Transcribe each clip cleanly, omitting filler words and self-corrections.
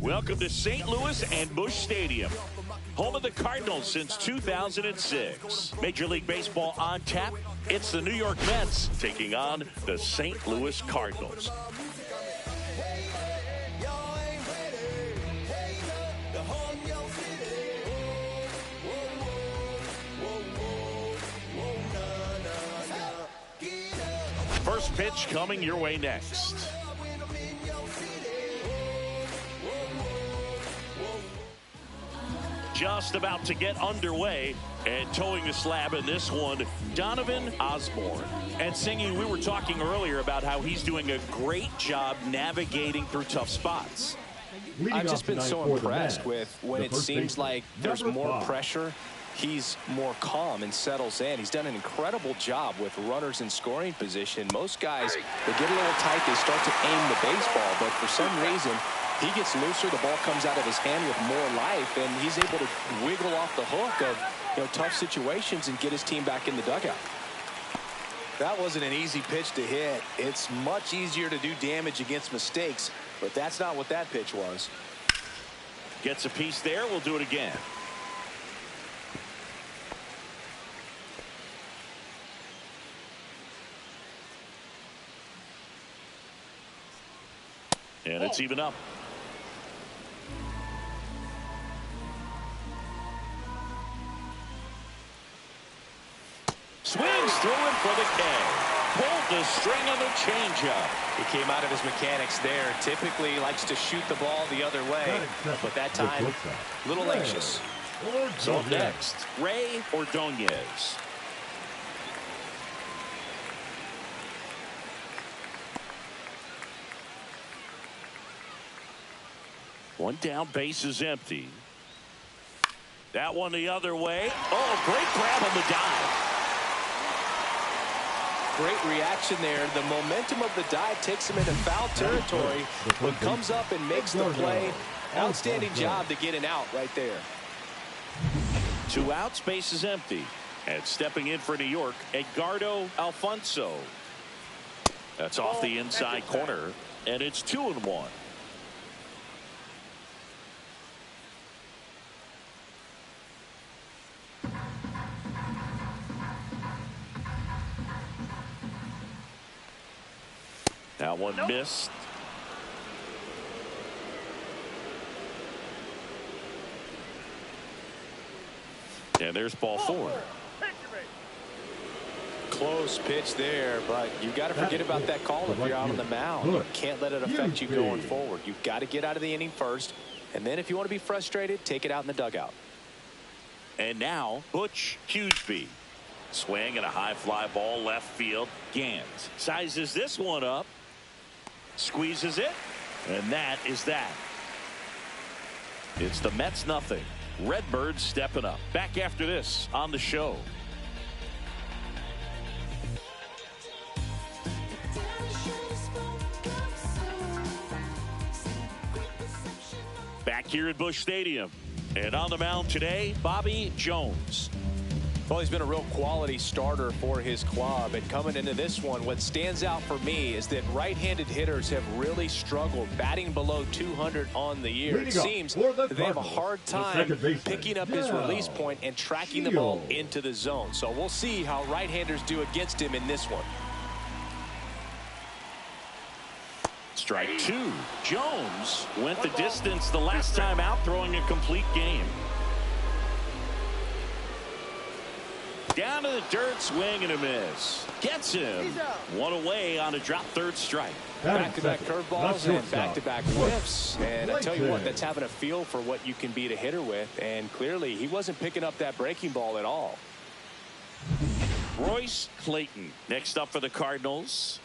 Welcome to St. Louis and Busch Stadium, home of the Cardinals since 2006. Major League Baseball on tap. It's the New York Mets taking on the St. Louis Cardinals. First pitch coming your way next. Just about to get underway, and towing the slab in this one, Donovan Osborne. And Singing, we were talking earlier about how he's doing a great job navigating through tough spots. I've just been so impressed with when it seems like there's more pressure, he's more calm and settles in. He's done an incredible job with runners in scoring position. Most guys, they get a little tight, they start to aim the baseball, but for some reason, he gets looser, the ball comes out of his hand with more life, and he's able to wiggle off the hook of tough situations and get his team back in the dugout. That wasn't an easy pitch to hit. It's much easier to do damage against mistakes, but that's not what that pitch was. Gets a piece there. We'll do it again. And it's even up. Swings through it for the K. Pulled the string on the changeup. He came out of his mechanics there. Typically likes to shoot the ball the other way, but that time, a little anxious. So up next, Ray Ordonez. One down, base is empty. That one the other way. Oh, great grab on the dive. Great reaction there. The momentum of the dive takes him into foul territory, but comes up and makes the play. Outstanding job to get an out right there. 2 outs, base is empty. And stepping in for New York, Edgardo Alfonso. That's off the inside corner, and it's 2-1. That one missed. And there's ball 4. Close pitch there, but you've got to forget about that call if you're out on the mound. You can't let it affect you going forward. You've got to get out of the inning first, and then if you want to be frustrated, take it out in the dugout. And now Butch Hughesby. Swing and a high fly ball left field. Gant sizes this one up. Squeezes it, and that is that. It's the Mets nothing. Redbirds stepping up. Back after this on the show. Back here at Busch Stadium, and on the mound today, Bobby Jones. Well, he's been a real quality starter for his club, and coming into this one, what stands out for me is that right-handed hitters have really struggled batting below 200 on the year. It seems that they have a hard time picking up his release point and tracking the ball into the zone. So we'll see how right-handers do against him in this one. Strike 2. Jones went the distance the last time out, throwing a complete game. Down to the dirt, swing and a miss. Gets him. One away on a drop third strike. Back-to-back curveballs and back-to-back whiffs. And I tell you what, that's having a feel for what you can beat a hitter with. And clearly, he wasn't picking up that breaking ball at all. Royce Clayton next up for the Cardinals.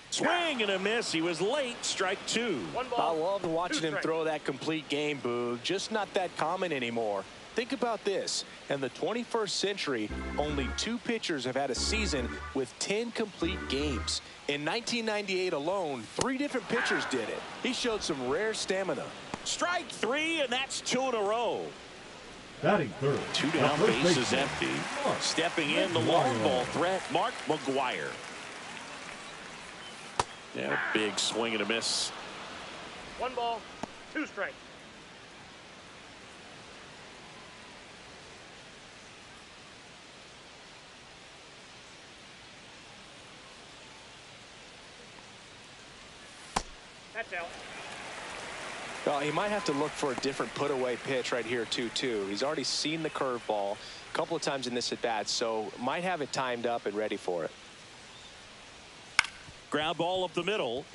Swing and a miss. He was late. Strike 2. I loved watching him throw that complete game, Boog. Just not that common anymore. Think about this. In the 21st century, only 2 pitchers have had a season with 10 complete games. In 1998 alone, 3 different pitchers did it. He showed some rare stamina. Strike 3, and that's 2 in a row. Batting third. 2 down, base is empty. Stepping in, the long ball threat, Mark McGwire. Yeah, big swing and a miss. 1 ball, 2 strikes. That's out. Well, he might have to look for a different put-away pitch right here, 2-2. He's already seen the curveball a couple of times in this at-bat, so might have it timed up and ready for it. Ground ball up the middle.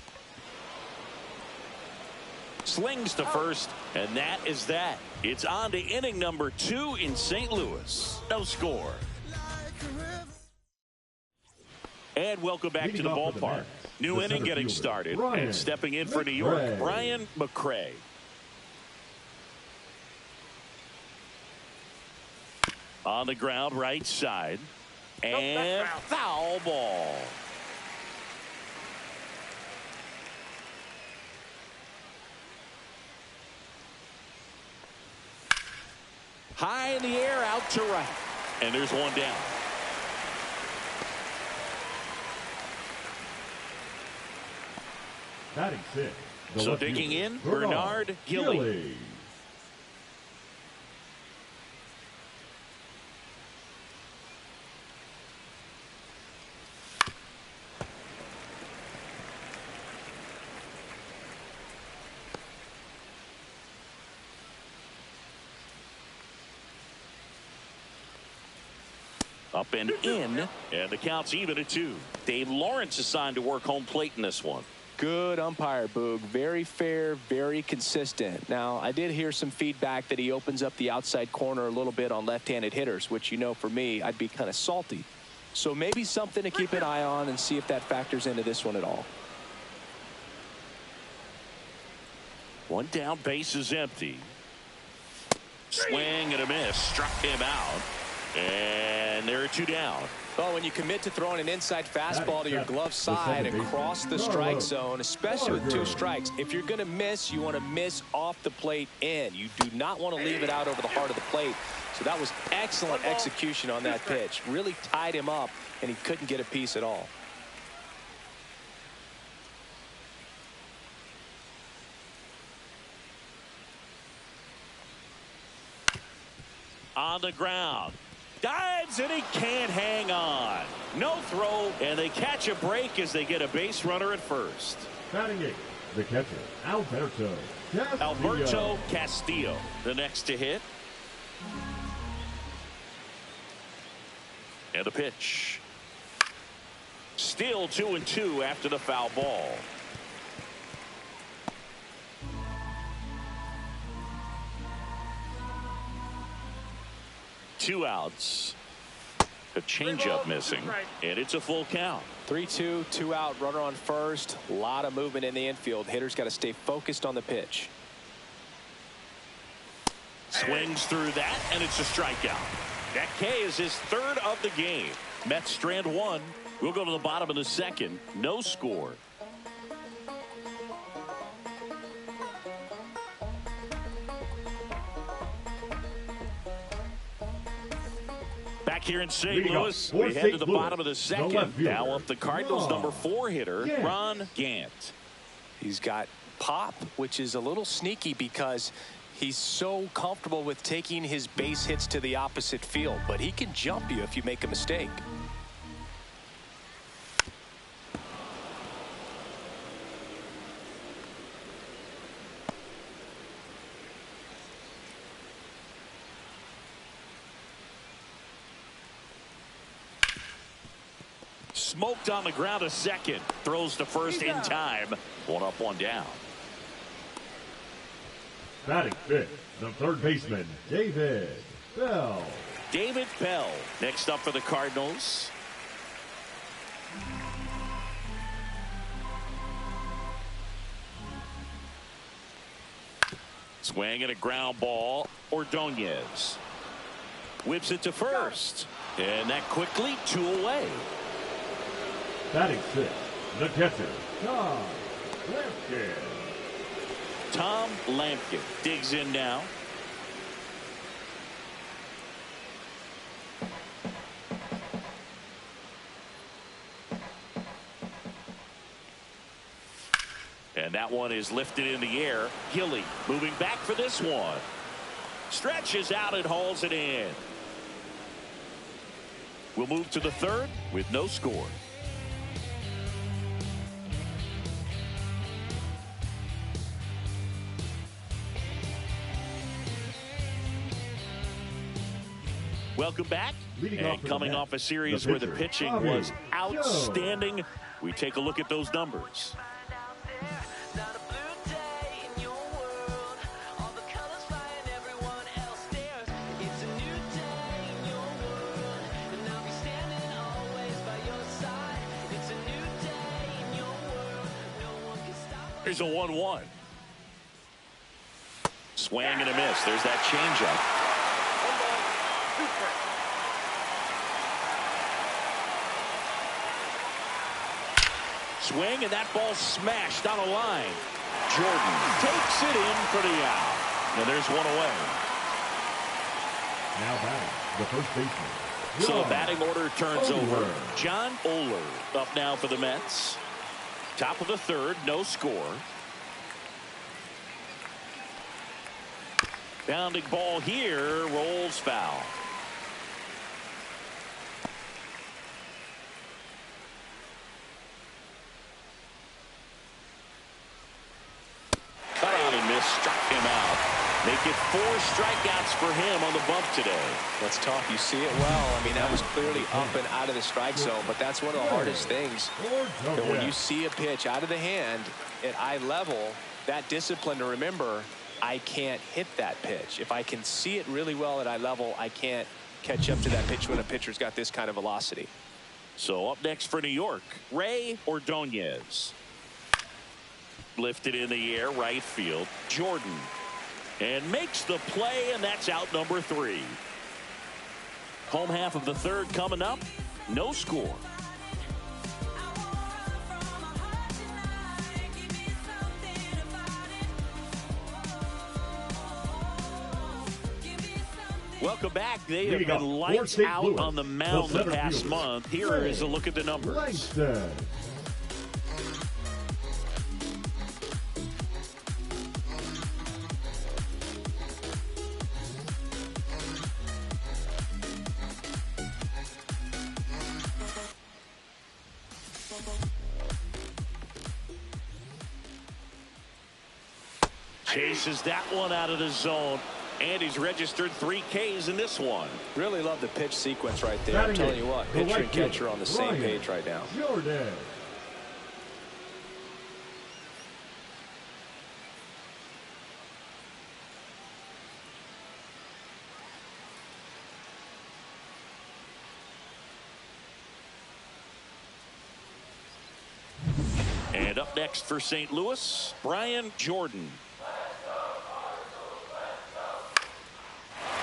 Slings to first, and that is that. It's on to inning number 2 in St. Louis. No score. And welcome back to the ballpark. New inning getting started. And stepping in for New York, Brian McRae. On the ground, right side. And foul ball. High in the air, out to right. And there's one down. Batting 6. So digging in, Bernard Gilly. Up and in, and the count's even at 2. Dave Lawrence assigned to work home plate in this one. Good umpire, Boog. Very fair, very consistent. Now, I did hear some feedback that he opens up the outside corner a little bit on left-handed hitters, which, you know, for me, I'd be kind of salty. So maybe something to keep an eye on and see if that factors into this one at all. One down, base is empty. Swing and a miss. Struck him out. And there are 2 down. Well, when you commit to throwing an inside fastball to your glove side across the strike zone, especially with 2 strikes, if you're going to miss, you want to miss off the plate in. You do not want to leave it out over the heart of the plate. So that was excellent execution on that pitch. Really tied him up, and he couldn't get a piece at all. On the ground. Dives, and he can't hang on. No throw, and they catch a break as they get a base runner at first. Batting 8. The catcher, Alberto Castillo, the next to hit. And the pitch. Still 2-2 after the foul ball. Two outs. A changeup missing, and it's a full count. 3-2, 2 out, runner on first. A lot of movement in the infield. Hitters got to stay focused on the pitch. Swings through that, and it's a strikeout. That K is his 3rd of the game. Mets strand 1. We'll go to the bottom of the 2nd. No score. Back here in St. Louis, we head to the bottom of the 2nd. Now up the Cardinals' number 4 hitter, Ron Gant. He's got pop, which is a little sneaky because he's so comfortable with taking his base hits to the opposite field, but he can jump you if you make a mistake. Smoked on the ground to second. Throws to first in time. 1 up, 1 down. Batting 5th, the 3rd baseman, David Bell. David Bell next up for the Cardinals. Swing and a ground ball. Ordonez whips it to first. And that quickly 2 away. Batting 6th, the catcher, Tom Lampkin. Tom Lampkin digs in now. And that one is lifted in the air. Gilly moving back for this one. Stretches out and hauls it in. We'll move to the third with no score. Welcome back. And coming off a series where the pitching was outstanding, we take a look at those numbers. Here's a 1-1. Swing and a miss. There's that changeup. Swing, and that ball smashed down a line. Jordan takes it in for the out. And there's one away. Now batting, the first baseman. So the batting order turns over. John Oler up now for the Mets. Top of the third, no score. Bounding ball here, rolls foul. Cut out and miss, struck him out. Make it 4 strikeouts for him on the bump today. That's tough. You see it well. I mean, that was clearly up and out of the strike zone, but that's one of the hardest things. That when you see a pitch out of the hand at eye level, that discipline to remember, I can't hit that pitch. If I can see it really well at eye level, I can't catch up to that pitch when a pitcher's got this kind of velocity. So up next for New York, Ray Ordonez. Lifted in the air, right field. Jordan. And makes the play, and that's out number 3. Home half of the third coming up. No score. Welcome back. They have been lights out on the mound the past month. Here is a look at the numbers. Chases that one out of the zone. And he's registered 3 Ks in this one. Really love the pitch sequence right there. I'm telling you what, pitcher and catcher on the same page right now. Jordan. And up next for St. Louis, Brian Jordan.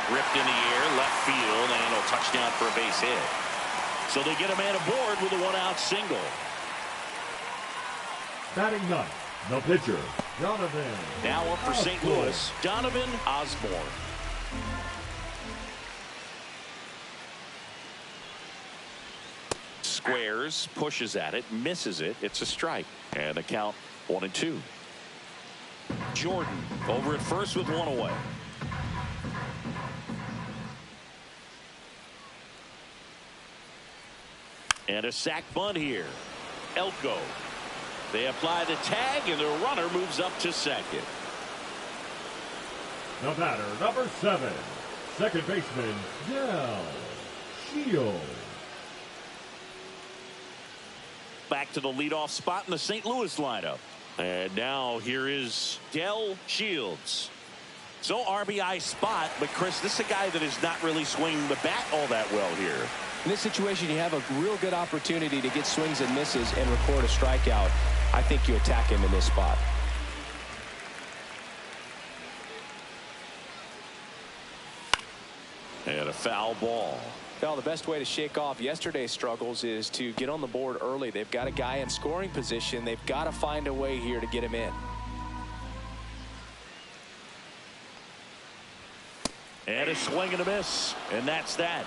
Ripped in the air, left field, and a touchdown for a base hit. So they get a man aboard with a 1-out single. Batting ninth, the pitcher, Donovan. Now up for St. Louis, Donovan Osborne. Squares, pushes at it, misses it. It's a strike. And the count 1-2. Jordan over at first with 1 away. And a sac bunt here. Elko. They apply the tag, and the runner moves up to second. The batter, number 7, second baseman, Del Shields. Back to the leadoff spot in the St. Louis lineup. And now here is Del Shields. So RBI spot, but Chris, this is a guy that is not really swinging the bat all that well here. In this situation, you have a real good opportunity to get swings and misses and record a strikeout. I think you attack him in this spot. And a foul ball. Well, the best way to shake off yesterday's struggles is to get on the board early. They've got a guy in scoring position. They've got to find a way here to get him in. And a swing and a miss. And that's that.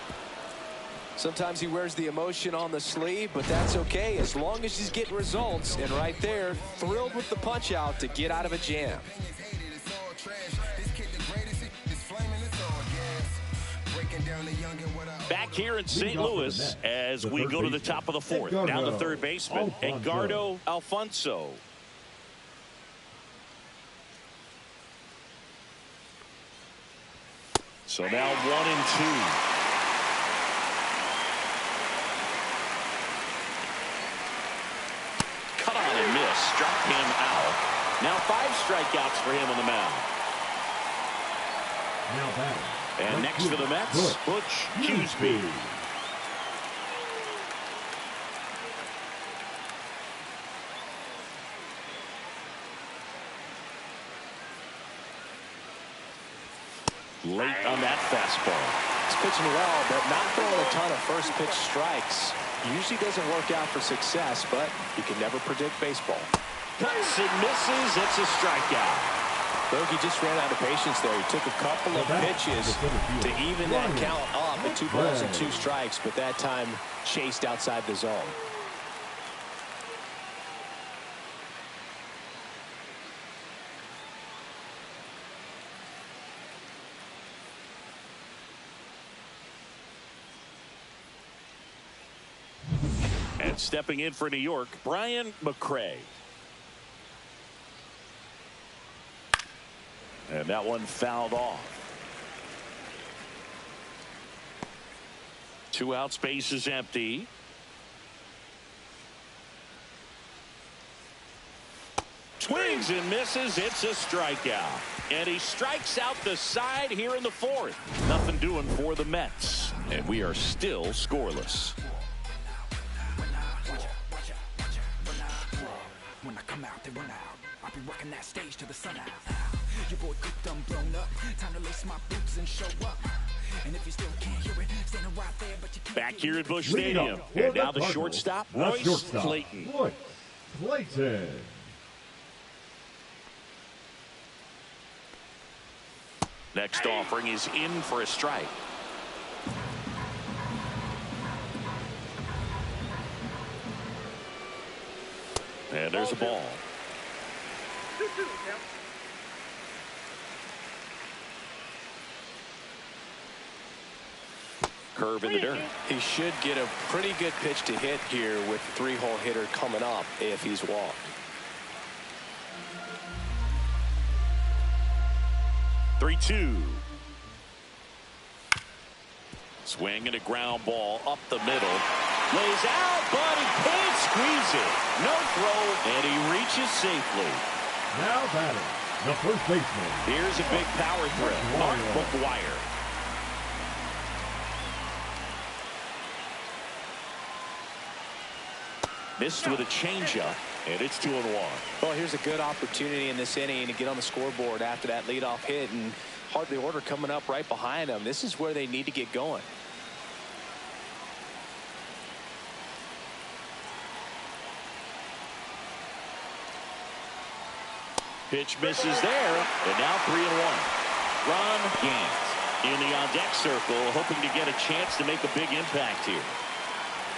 Sometimes he wears the emotion on the sleeve, but that's okay as long as he's getting results. And right there, thrilled with the punch out to get out of a jam. Back here in St. Louis as we go to the top of the fourth. Now the third baseman, Edgardo Alfonso. So now 1-2. Cut on and miss. Struck him out. Now 5 strikeouts for him on the mound. Now batting. And next for the Mets, Butch Huseby. Late on that fastball. He's pitching well, but not throwing a ton of first pitch strikes. Usually doesn't work out for success, but you can never predict baseball. Cuts and misses. It's a strikeout. Bogey just ran out of patience there. He took a couple of pitches to even that count up at 2 balls and 2 strikes, but that time chased outside the zone. And stepping in for New York, Brian McRae. And that one fouled off. 2 out, space is empty. Swings and misses. It's a strikeout. And he strikes out the side here in the fourth. Nothing doing for the Mets. And we are still scoreless. When I come out, they run out. I'll be rocking that stage to the sun out. Your boy cooked, I'm blown up. Time to lace my boots and show up. And if you still can't hear it, standing right there, but you can't. Back here at Busch Stadium. And now the shortstop, Royce Clayton. Royce Clayton. Next offering is in for a strike. And there's a ball. 2-2 count. Curve in the dirt. He should get a pretty good pitch to hit here with the 3-hole hitter coming up if he's walked. Three-two. Swing and a ground ball up the middle. Lays out, but he can't squeeze it. No throw, and he reaches safely. Now batting, the first baseman. Here's a big power threat. Mark McGwire. Missed with a changeup, and it's 2-1. Well, here's a good opportunity in this inning to get on the scoreboard after that leadoff hit, and hardly order coming up right behind them. This is where they need to get going. Pitch misses there, and now 3-1. Ron Gant in the on-deck circle, hoping to get a chance to make a big impact here.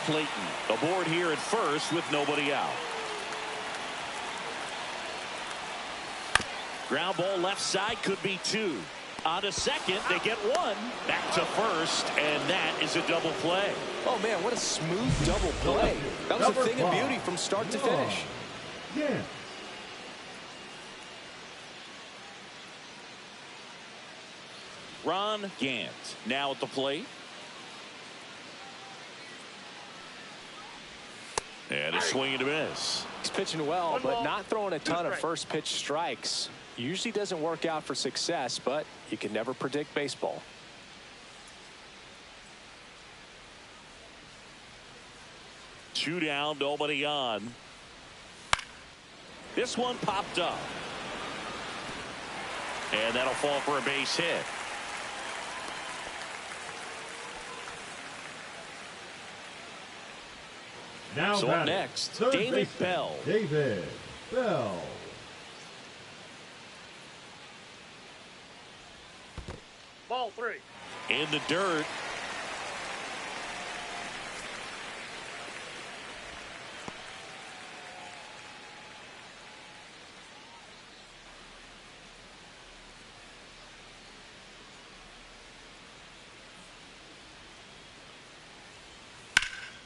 Clayton aboard here at first with nobody out. Ground ball left side, could be 2. On to second, they get 1. Back to first, and that is a double play. Oh, man, what a smooth double play. That was a thing of beauty from start to finish. Yeah. Ron Gant now at the plate. And a swing and a miss. He's pitching well, but not throwing a ton of first pitch strikes. Usually doesn't work out for success, but you can never predict baseball. Two down, nobody on. This one popped up. And that'll fall for a base hit. Now so batting, next, third David baseman, Bell. David Bell. Ball 3. In the dirt.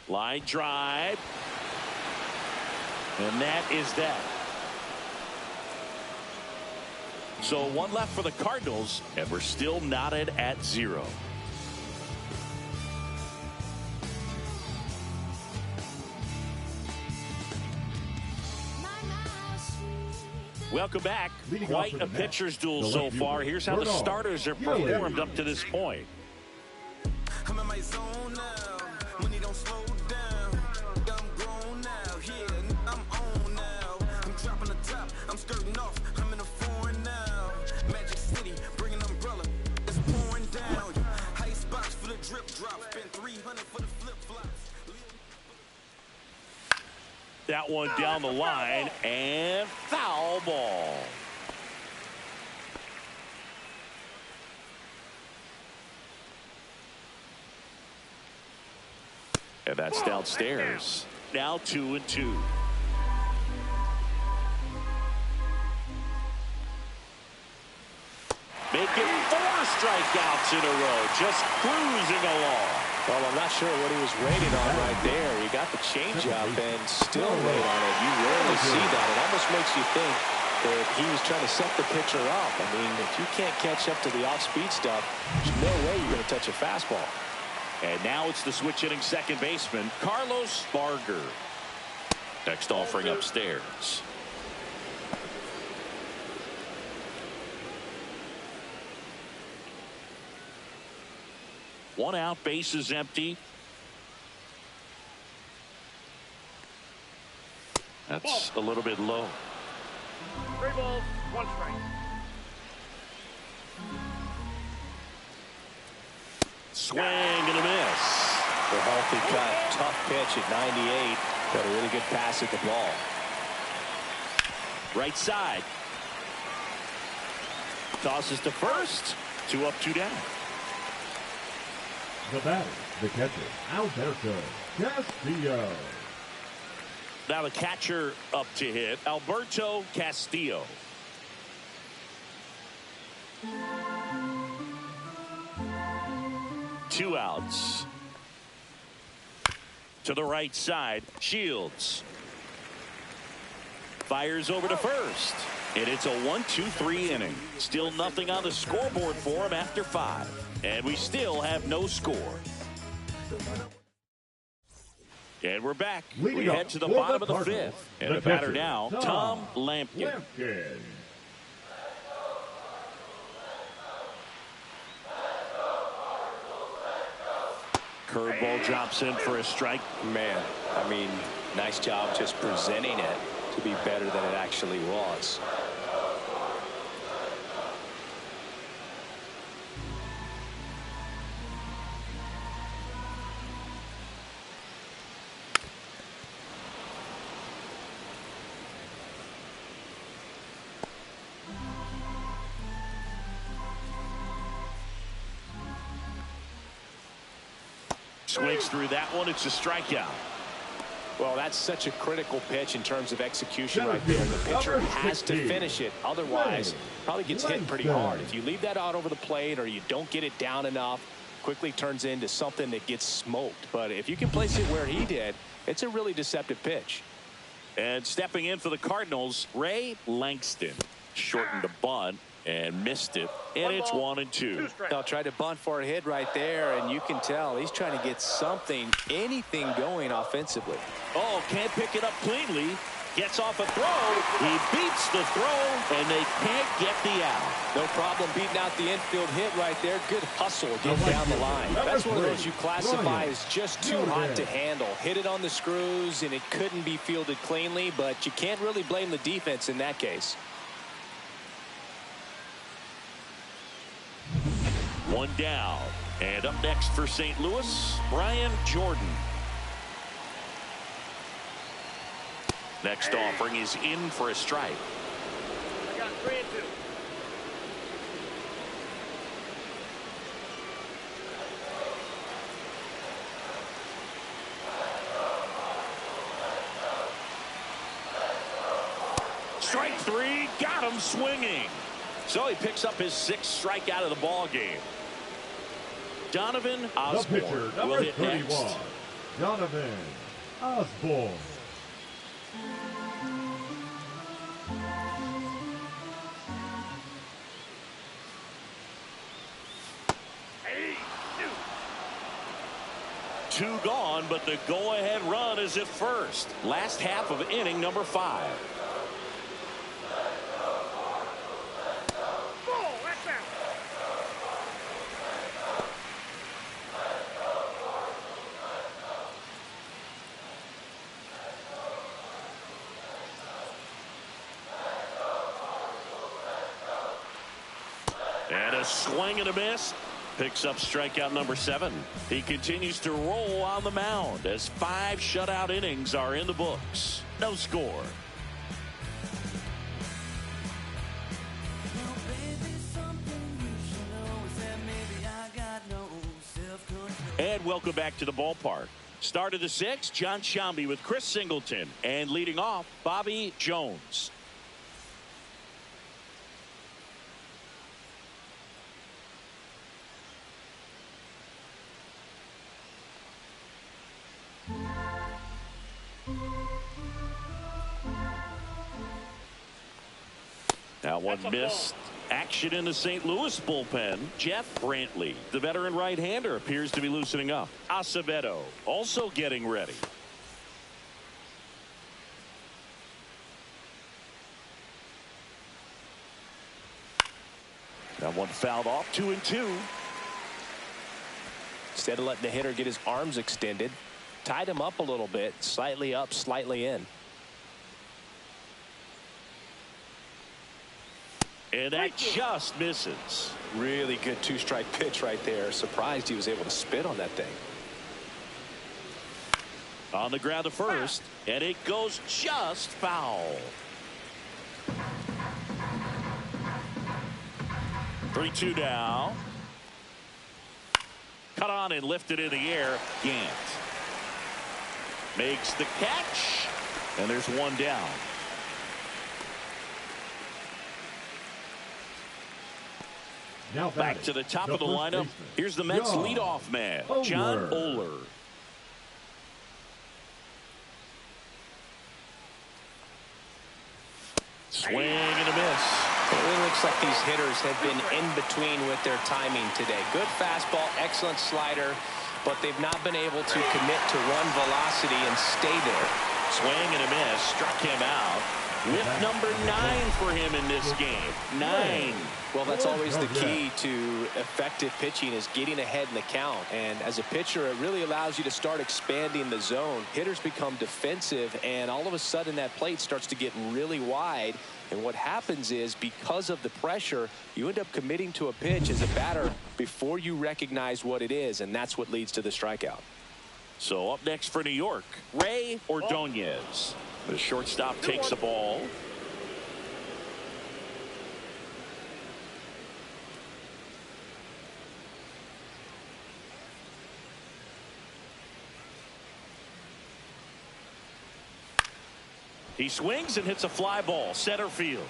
Line drive. And that is that. So one left for the Cardinals, and we're still knotted at 0. Welcome back. Quite a pitcher's duel so far. Here's how the starters have performed up to this point. I'm in my zone now. Money don't slow down. I'm grown now. Yeah, I'm on now. I'm dropping the top. I'm skirting off. I'm in a foreign now. Magic City, bring an umbrella. It's pouring down. Ice box for the drip drop. Spend 300 for the flip flops. That one down the line, and foul ball. And that's downstairs. Now 2-2. Making 4 strikeouts in a row, just cruising along. Well, I'm not sure what he was rated on right there. He got the changeup and still rate on it. You rarely see that. It almost makes you think that he was trying to set the pitcher up. I mean, if you can't catch up to the off-speed stuff, there's no way you're going to touch a fastball. And now it's the switch-hitting second baseman, Carlos Barger. Next offering upstairs. One out, base is empty. That's a little bit low. 3 balls, 1 strike. Swing and a miss. The healthy cut, tough pitch at 98, but a really good pass at the ball. Right side. Tosses to first. 2 up, 2 down. The batter, the catcher, Alberto Castillo. Now the catcher up to hit, Alberto Castillo. Two outs. To the right side, Shields. Fires over to first. And it's a 1-2-3 inning. Still nothing on the scoreboard for him after 5. And we still have no score. And we're back. We head to the bottom of the 5th. And the batter now, Tom Lampkin. Curveball drops in for a strike. Man, I mean, nice job just presenting it to be better than it actually was. Swings through that one. It's a strikeout. Well, that's such a critical pitch in terms of execution right there. The pitcher has to finish it. Otherwise, probably gets hit pretty hard. If you leave that out over the plate or you don't get it down enough, quickly turns into something that gets smoked. But if you can place it where he did, it's a really deceptive pitch. And stepping in for the Cardinals, Ray Langston. Shortened the bunt and missed it. And it's 1-2. They'll try to bunt for a hit right there, and you can tell he's trying to get something, anything going offensively. Oh, can't pick it up cleanly. Gets off a throw. He beats the throw, and they can't get the out. No problem beating out the infield hit right there. Good hustle getting down the line. That's one of those you classify as just too hot to handle. Hit it on the screws, and it couldn't be fielded cleanly, but you can't really blame the defense in that case. One down. And up next for St. Louis, Brian Jordan. Next offering is in for a strike. I got 3-2. Strike 3, got him swinging. So he picks up his 6th strikeout of the ball game. Donovan Osborne will hit next. Donovan Osborne. Two gone, but the go-ahead run is at first. Last half of inning number 5. And a swing and a miss. Picks up strikeout number 7. He continues to roll on the mound as 5 shutout innings are in the books. No score. And welcome back to the ballpark. Start of the 6th, John Sciambi with Chris Singleton. And leading off, Bobby Jones. Now one missed. Action in the St. Louis bullpen. Jeff Brantley, the veteran right-hander, appears to be loosening up. Acevedo also getting ready. That one fouled off. 2-2. Instead of letting the hitter get his arms extended, tied him up a little bit, slightly up, slightly in. And that just misses. Really good 2-strike pitch right there. Surprised he was able to spit on that thing. On the ground to first, and it goes just foul. 3-2 now. Cut on and lifted in the air. Gant makes the catch, and there's one down. Now back to the top of the lineup. Here's the Mets leadoff man, John Oler. Swing and a miss. It really looks like these hitters have been in between with their timing today. Good fastball, excellent slider, but they've not been able to commit to run velocity and stay there. Swing and a miss, struck him out. Whip number 9 for him in this game. 9. Well, that's always the key to effective pitching, is getting ahead in the count. And as a pitcher, it really allows you to start expanding the zone. Hitters become defensive, and all of a sudden that plate starts to get really wide. And what happens is, because of the pressure, you end up committing to a pitch as a batter before you recognize what it is, and that's what leads to the strikeout. So up next for New York, Ray Ordonez. The shortstop takes the ball. He swings and hits a fly ball, center field.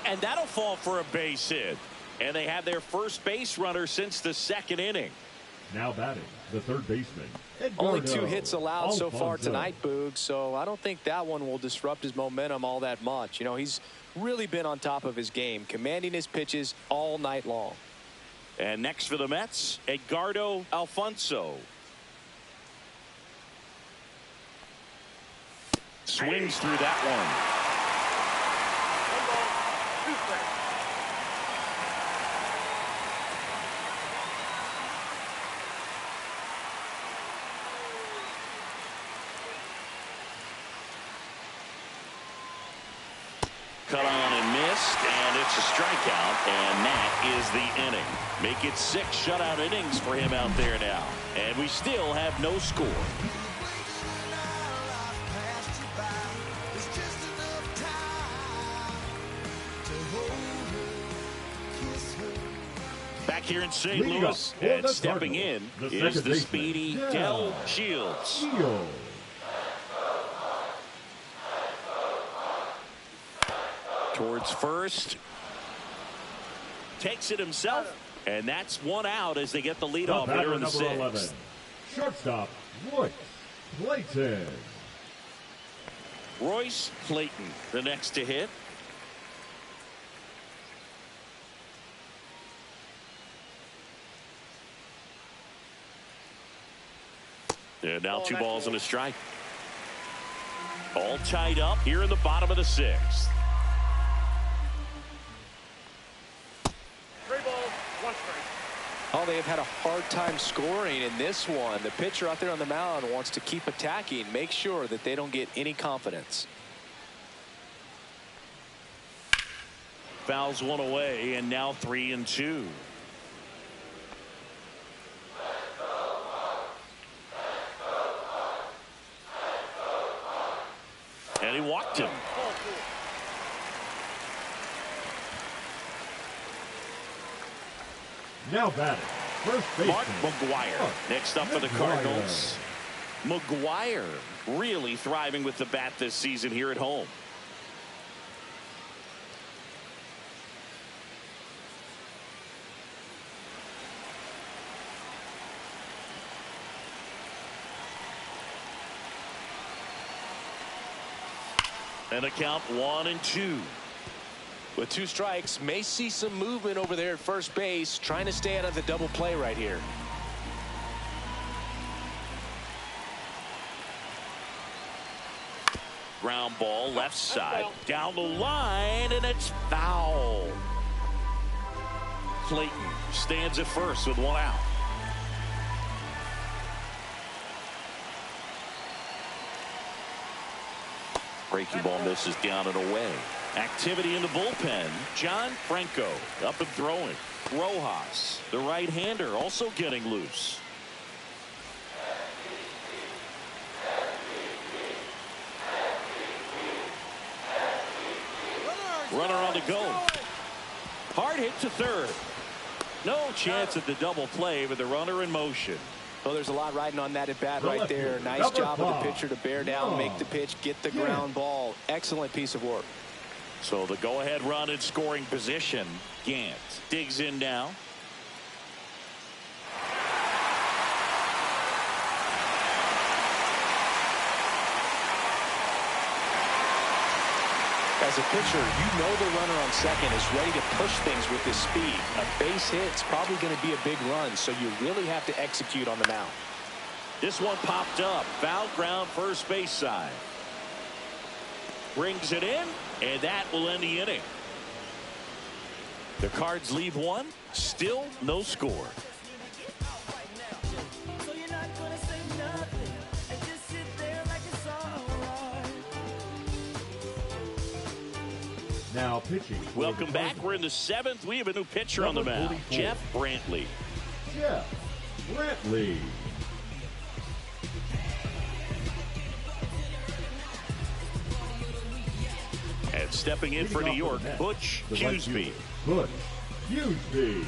And that'll fall for a base hit. And they have their first base runner since the 2nd inning. Now batting, the third baseman. Only 2 hits allowed so far tonight, Boog, so I don't think that one will disrupt his momentum all that much. You know, he's really been on top of his game, commanding his pitches all night long. And next for the Mets, Edgardo Alfonso. Swings through that one. Cut on and missed, and it's a strikeout, and that is the inning. Make it 6 shutout innings for him out there now. And we still have no score. Back here in St. Louis, and stepping in is the speedy Del Shields. Towards first. Takes it himself, and that's one out as they get the leadoff hitter in the 6th. Shortstop Royce Clayton. Royce Clayton, the next to hit. And now 2 balls and a strike. All tied up here in the bottom of the 6th. 3 balls, 1 strike. Oh, they have had a hard time scoring in this one. The pitcher out there on the mound wants to keep attacking, make sure that they don't get any confidence. Fouls one away, and now 3-2. And he walked him. Now batting, first baseman Mark McGwire next up for the Cardinals. McGwire really thriving with the bat this season here at home. And a count 1-2. With 2 strikes, may see some movement over there at first base, trying to stay out of the double play right here. Ground ball left side down the line, and it's foul. Clayton stands at first with 1 out. Breaking ball misses down and away. Activity in the bullpen. John Franco up and throwing. Rojas, the right-hander, also getting loose. Runner on the go. Hard hit to third. No chance at the double play with the runner in motion. Well, there's a lot riding on that at bat right there. Nice job of the pitcher to bear down, make the pitch, get the ground ball. Excellent piece of work. So the go-ahead run in scoring position. Gant digs in now. As a pitcher, you know the runner on second is ready to push things with his speed. A base hit's probably going to be a big run, so you really have to execute on the mound. This one popped up. Foul ground first base side. Brings it in, and that will end the inning. The Cards leave 1. Still no score. Now pitching. Welcome back. We're in the 7th. We have a new pitcher on the mound. Jeff Brantley. Jeff Brantley. And stepping in for New York, Butch Huseby. Butch Huseby.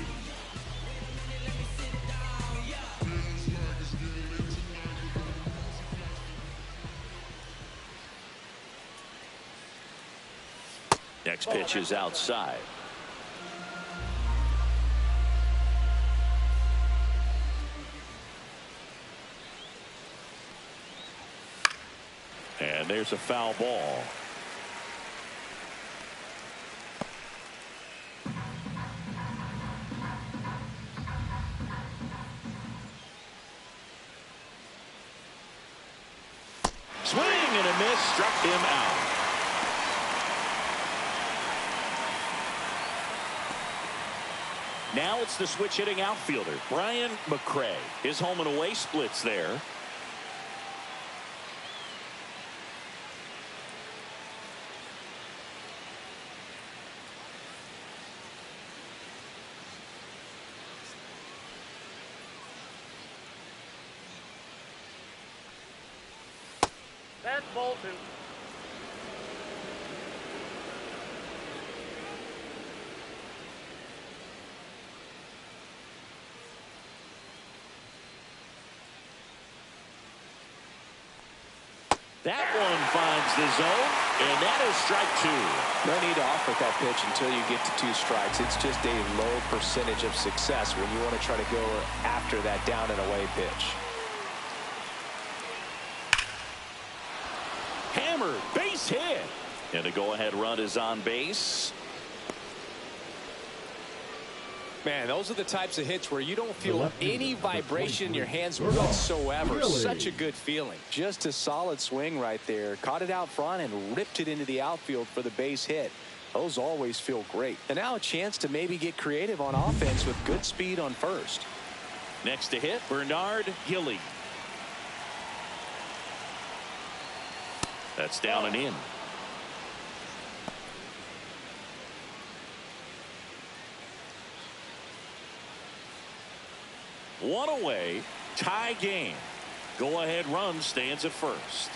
Next pitch is outside. And there's a foul ball. Swing and a miss, struck him out. Now it's the switch hitting outfielder, Brian McCray. His home and away splits there. That's ball 2. That one finds the zone, and that is strike 2. No need to offer that pitch until you get to 2 strikes. It's just a low percentage of success when you want to try to go after that down and away pitch. hammered. Base hit. And a go-ahead run is on base. Man, those are the types of hits where you don't feel any vibration in your hands whatsoever. Such a good feeling. Just a solid swing right there. Caught it out front and ripped it into the outfield for the base hit. Those always feel great. And now a chance to maybe get creative on offense with good speed on first. Next to hit, Bernard Gilly. That's down and in. One away, tie game. Go-ahead run stands at first.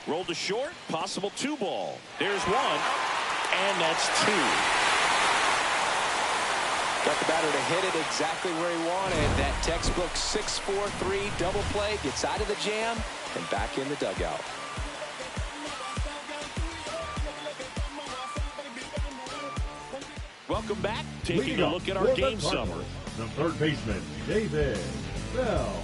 Rolled to short, possible 2-ball. There's one, and that's 2. Got the batter to hit it exactly where he wanted. That textbook 6-4-3 double play, gets out of the jam and back in the dugout. Welcome back. Taking a look at our game summer. The third baseman, David Bell.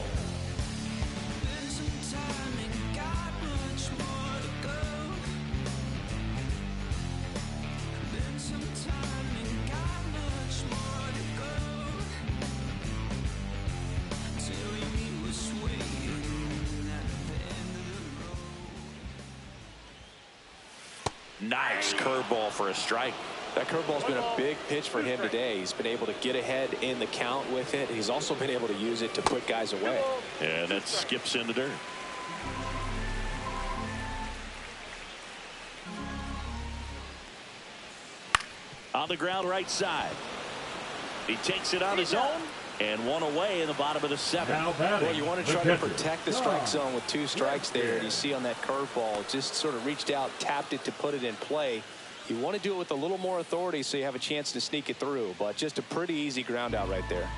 Nice curveball for a strike. That curveball's been a big pitch for him today. He's been able to get ahead in the count with it. He's also been able to use it to put guys away. And it skips in the dirt. On the ground right side. He takes it on his own. And one away in the bottom of the 7th. Well, you want to try to protect the strike zone with 2 strikes there. And you see on that curveball, just sort of reached out, tapped it to put it in play. You want to do it with a little more authority so you have a chance to sneak it through. But just a pretty easy ground out right there.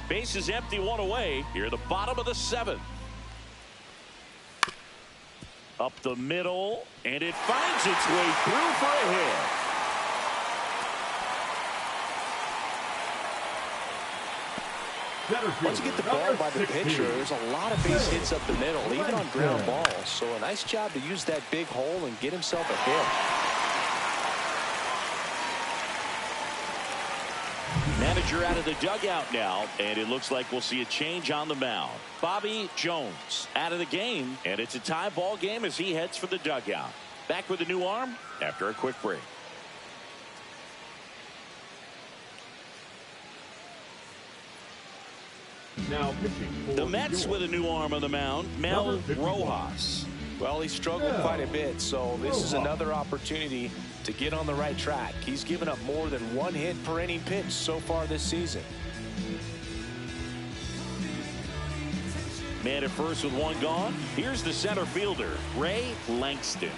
Base is empty, one away. Here at the bottom of the 7th. Up the middle, and it finds its way through for a hit. Once you get the ball by the pitcher, there's a lot of base hits up the middle, even on ground balls. So a nice job to use that big hole and get himself a hit. Manager out of the dugout now, and it looks like we'll see a change on the mound. Bobby Jones out of the game, and it's a tie ball game as he heads for the dugout. Back with a new arm after a quick break. Now pitching for the Mets with a new arm on the mound, Mel Rojas. Well, he struggled quite a bit, so this is another opportunity to get on the right track. He's given up more than 1 hit per inning pitch so far this season. Man at first with 1 gone. Here's the center fielder, Ray Langston.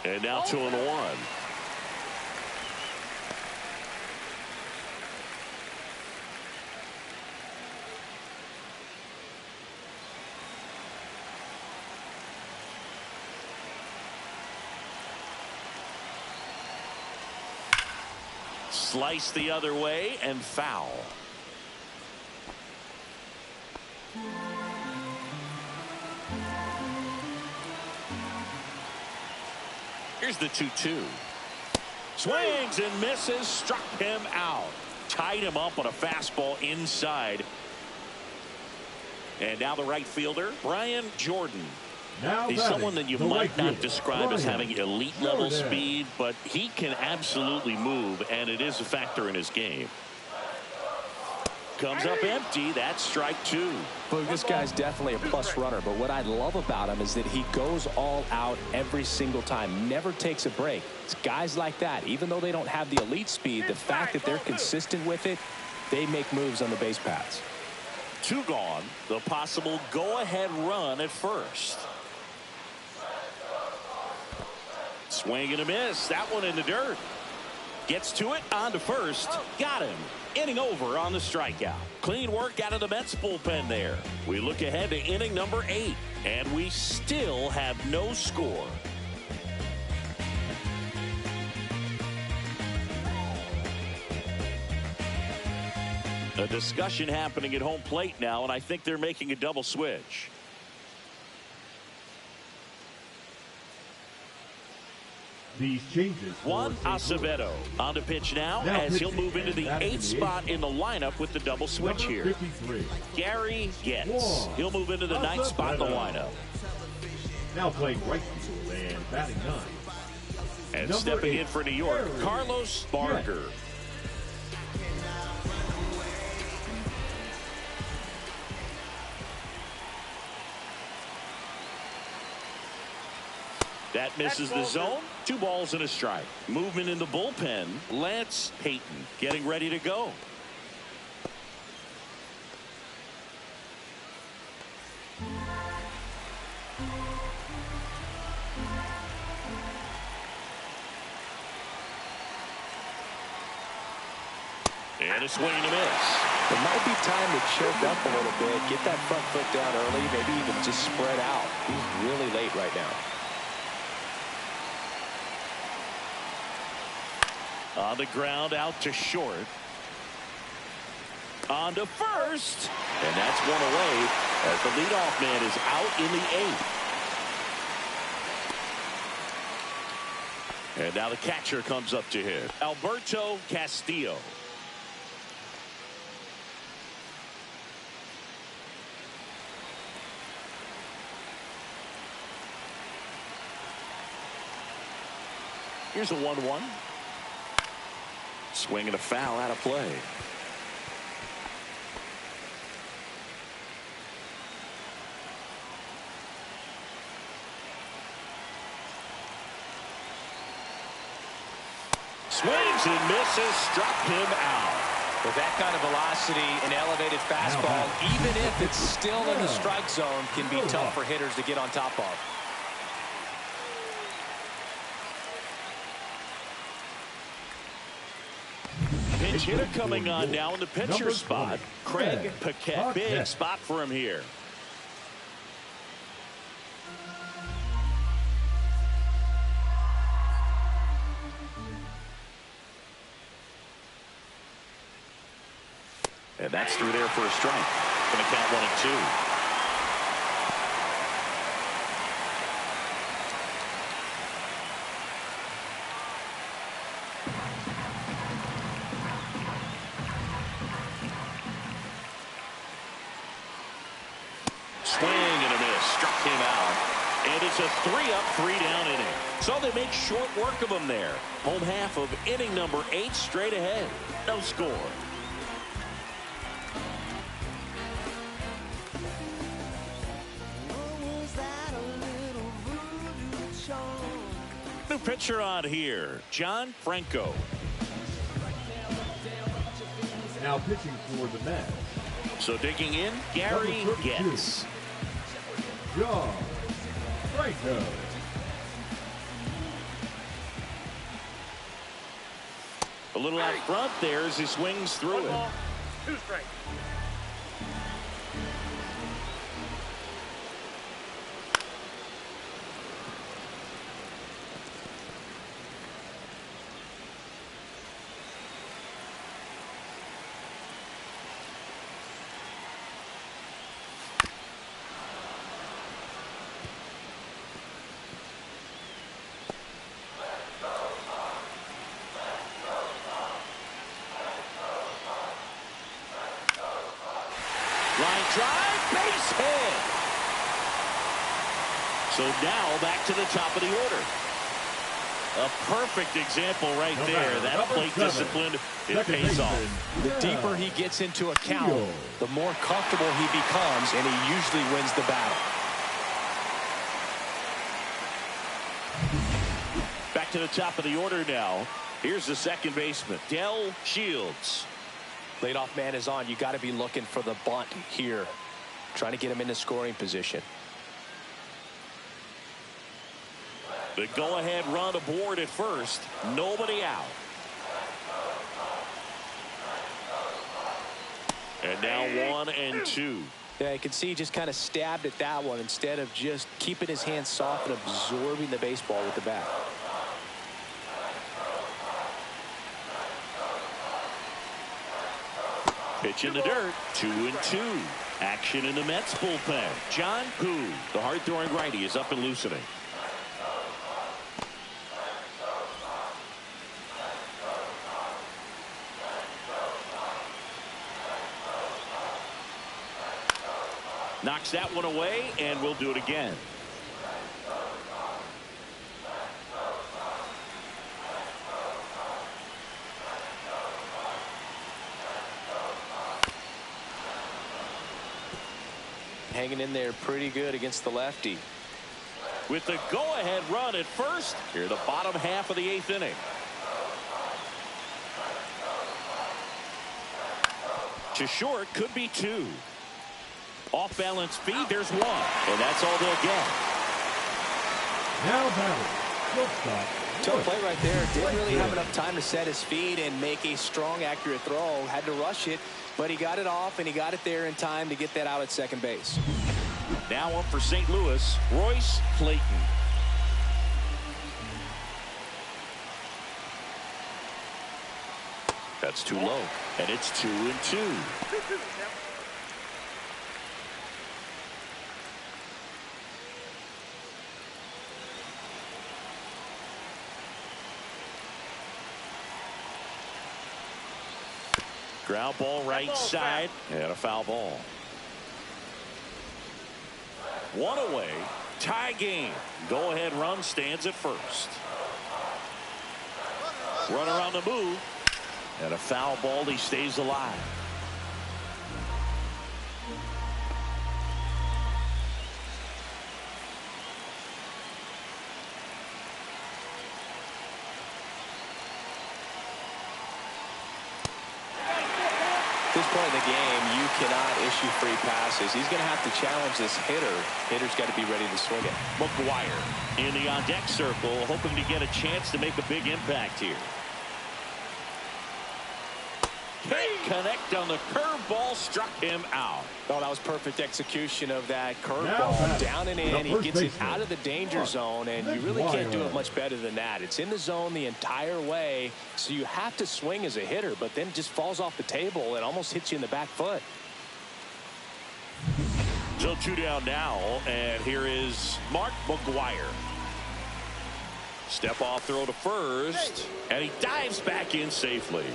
And now 2-1. Slice the other way and foul. Here's the 2-2. Swings and misses, struck him out. Tied him up on a fastball inside. And now the right fielder, Brian Jordan. He's someone that you might not describe as having elite level speed, but he can absolutely move, and it is a factor in his game. Comes up empty. That's strike 2. Look, this guy's definitely a plus runner, but what I love about him is that he goes all out every single time, never takes a break. It's guys like that, even though they don't have the elite speed, the fact that they're consistent with it, they make moves on the base paths. 2 gone. The possible go-ahead run at first. Swing and a miss. That one in the dirt. Gets to it, on to first. Got him. Inning over on the strikeout. Clean work out of the Mets bullpen there. We look ahead to inning number 8, and we still have no score. A discussion happening at home plate now, and I think they're making a double switch. These changes. Juan Acevedo on the pitch now as he'll move into the 8th spot in the lineup with the double switch here. 53. Gary Getz. He'll move into the 9th spot in the lineup. Now playing right field and batting 9. And stepping in for New York, Carlos Barker. That misses the zone. 2 balls and a strike. Movement in the bullpen. Lance Payton getting ready to go. And a swing and a miss. It might be time to choke up a little bit, get that front foot down early, maybe even just spread out. He's really late right now. On the ground, out to short. On to first. And that's one away as the leadoff man is out in the 8th. And now the catcher comes up to hit. Alberto Castillo. Here's a 1-1. Swing and a foul out of play. Swings and misses, struck him out. With that kind of velocity and elevated fastball, even if it's still in the strike zone, can be tough for hitters to get on top of. Pinch hitter coming on now in the pitcher spot. Craig Paquette. Big spot for him here. And that's through there for a strike. Going to count 1-2. It's a 3-up, 3-down inning. So they make short work of him there. Home half of inning number 8 straight ahead. No score. New pitcher on here, John Franco. Now pitching for the Mets. So digging in, Gary Getz. John Franco. A little out front there as he swings through it. 2 strikes. Line drive, base hit. So now back to the top of the order. A perfect example right there. That plate discipline, it pays off. The deeper he gets into a count, the more comfortable he becomes, and he usually wins the battle. Back to the top of the order now. Here's the second baseman, Del Shields. Leadoff man is on. You got to be looking for the bunt here, trying to get him into scoring position. The go-ahead run aboard at first. Nobody out. And now 1-2. Yeah, you can see he just kind of stabbed at that one instead of just keeping his hands soft and absorbing the baseball with the bat. Pitch in the dirt. 2-2. Action in the Mets bullpen. John Hu, the hard-throwing righty, is up and loosening. Knocks that one away, and we'll do it again. Hanging in there pretty good against the lefty. With the go-ahead run at first, here the bottom half of the 8th inning. To short, could be 2. Off-balance speed, there's 1. And that's all they'll get. Now batting, shortstop. Tough play right there. Didn't really have enough time to set his feet and make a strong, accurate throw. Had to rush it, but he got it off, and he got it there in time to get that out at second base. Now up for St. Louis, Royce Clayton. That's too low, and it's 2-2. Ground ball right side, and a foul ball. 1 away, tie game. Go ahead run stands at first. Runner on the move, and a foul ball. He stays alive. At this point in the game, you cannot issue free passes. He's going to have to challenge this hitter. Hitter's got to be ready to swing it. McGuire in the on-deck circle, hoping to get a chance to make a big impact here. Can't connect on the curveball, struck him out. Oh, that was perfect execution of that curveball. Down and in, he gets it out of the danger zone, and you really can't do it much better than that. It's in the zone the entire way, so you have to swing as a hitter, but then it just falls off the table and almost hits you in the back foot. So 2 down now, and here is Mark McGuire. Step off throw to first, and he dives back in safely.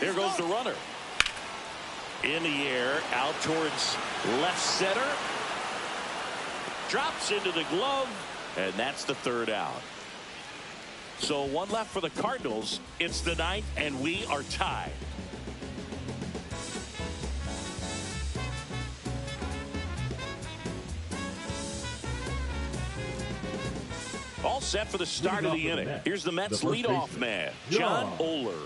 Here goes the runner. In the air, out towards left center. Drops into the glove, and that's the 3rd out. So 1 left for the Cardinals. It's the 9th, and we are tied. All set for the start of the inning. Here's the Mets leadoff man, John Oler.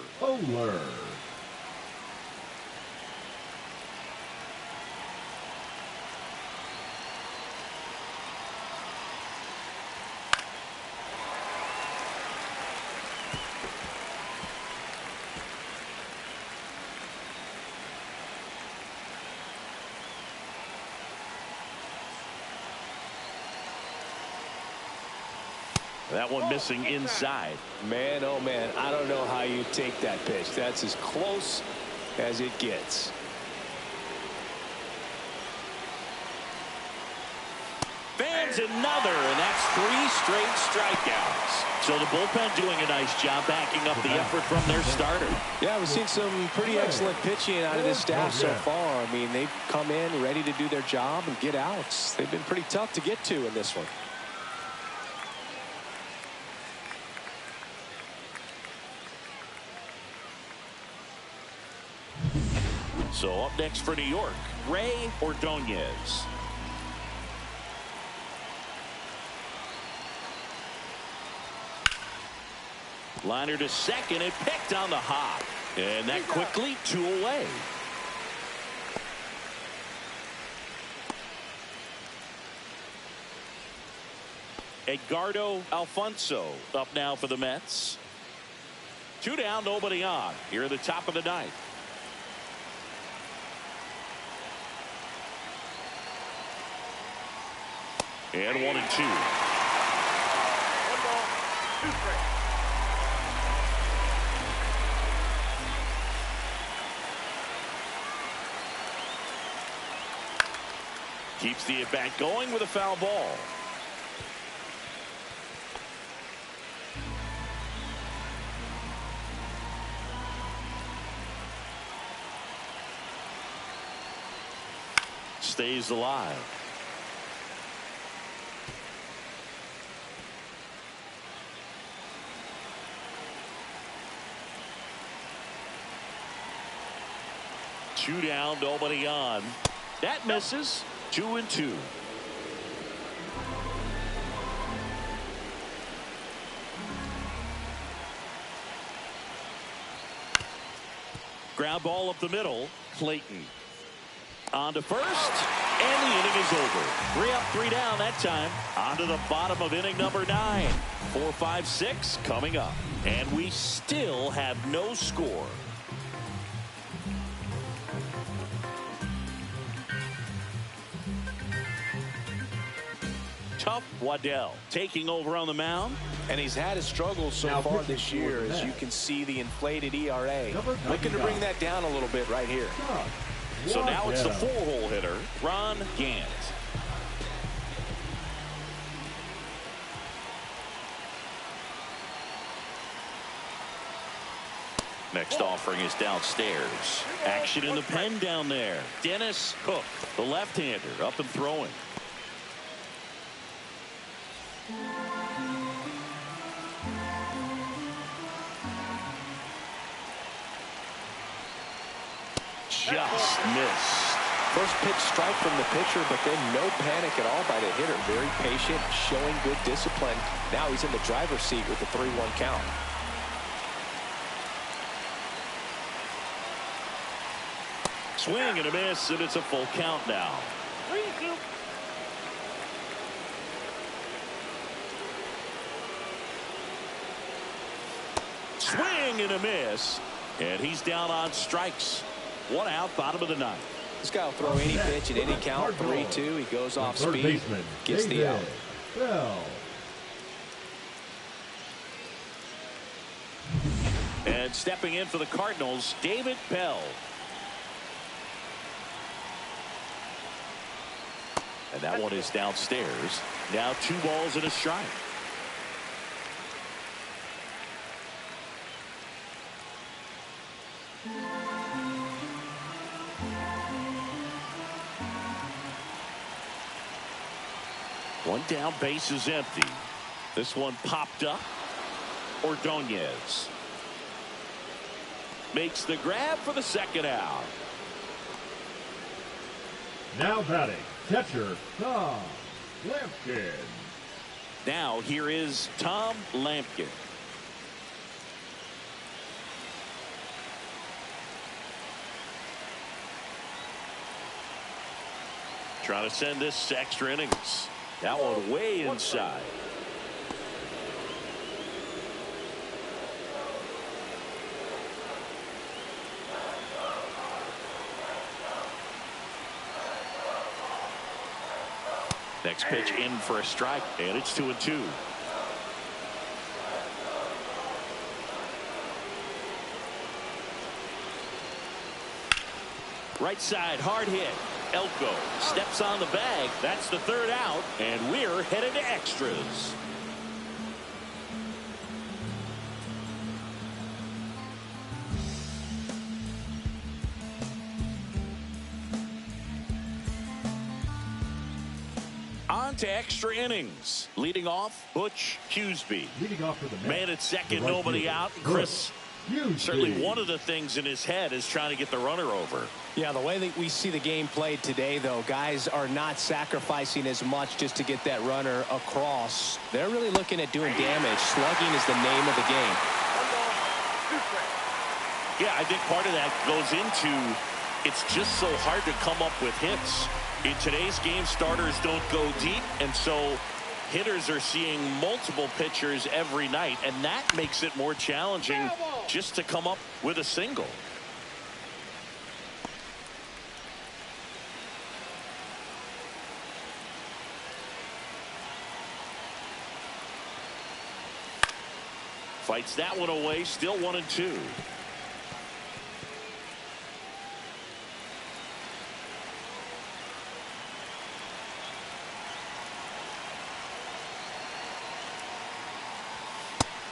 That one missing inside. Man, oh man, I don't know how you take that pitch. That's as close as it gets. Fans another, and that's 3 straight strikeouts. So the bullpen doing a nice job backing up the effort from their starter. Yeah, we've seen some pretty excellent pitching out of this staff so far. I mean, they've come in ready to do their job and get outs. They've been pretty tough to get to in this one. So up next for New York, Ray Ordonez. Liner to second and picked on the hop. And that quickly 2 away. Edgardo Alfonso up now for the Mets. 2 down, nobody on. Here at the top of the 9th. And 1-2. 2 straight. Keeps the at-bat going with a foul ball. Stays alive. Two down, nobody on. That misses. 2-2. Ground ball up the middle. Clayton on to first, and the inning is over. 3 up, 3 down that time. On to the bottom of inning number 9. 4, 5, 6 coming up, and we still have no score. Tough Waddell taking over on the mound. And he's had his struggles so far this year, as you can see the inflated ERA. Looking to bring that down a little bit right here. So now it's the 4-hole hitter, Ron Gant. Next offering is downstairs. Action in the pen down there. Dennis Cook, the left-hander, up and throwing. Just missed. First pitch strike from the pitcher, but then no panic at all by the hitter. Very patient, showing good discipline. Now he's in the driver's seat with the 3-1 count. Swing and a miss, and it's a full count now. 3-2. Swing and a miss, and he's down on strikes. 1 out, bottom of the 9th. This guy will throw any pitch at any count. 3-2. He goes off speed, gets the out. And stepping in for the Cardinals, David Bell. And that one is downstairs. Now 2 balls and a strike. One down, base is empty. This one popped up. Ordonez makes the grab for the 2nd out. Now batting, catcher Tom Lampkin. Now here is Tom Lampkin. Trying to send this to extra innings. That one way inside. Next pitch in for a strike, and it's 2-2. Right side, hard hit. Elko steps on the bag. That's the 3rd out, and we're headed to extras. On to extra innings. Leading off, Butch Huseby. Leading off for the Man at second, nobody out. Chris, certainly one of the things in his head is trying to get the runner over. Yeah, the way that we see the game played today, though, guys are not sacrificing as much just to get that runner across. They're really looking at doing damage. Slugging is the name of the game. 1 ball, 2 straight. Yeah, I think part of that goes into it's just so hard to come up with hits. In today's game, starters don't go deep, and so hitters are seeing multiple pitchers every night, and that makes it more challenging just to come up with a single. Fights that one away, still 1-2.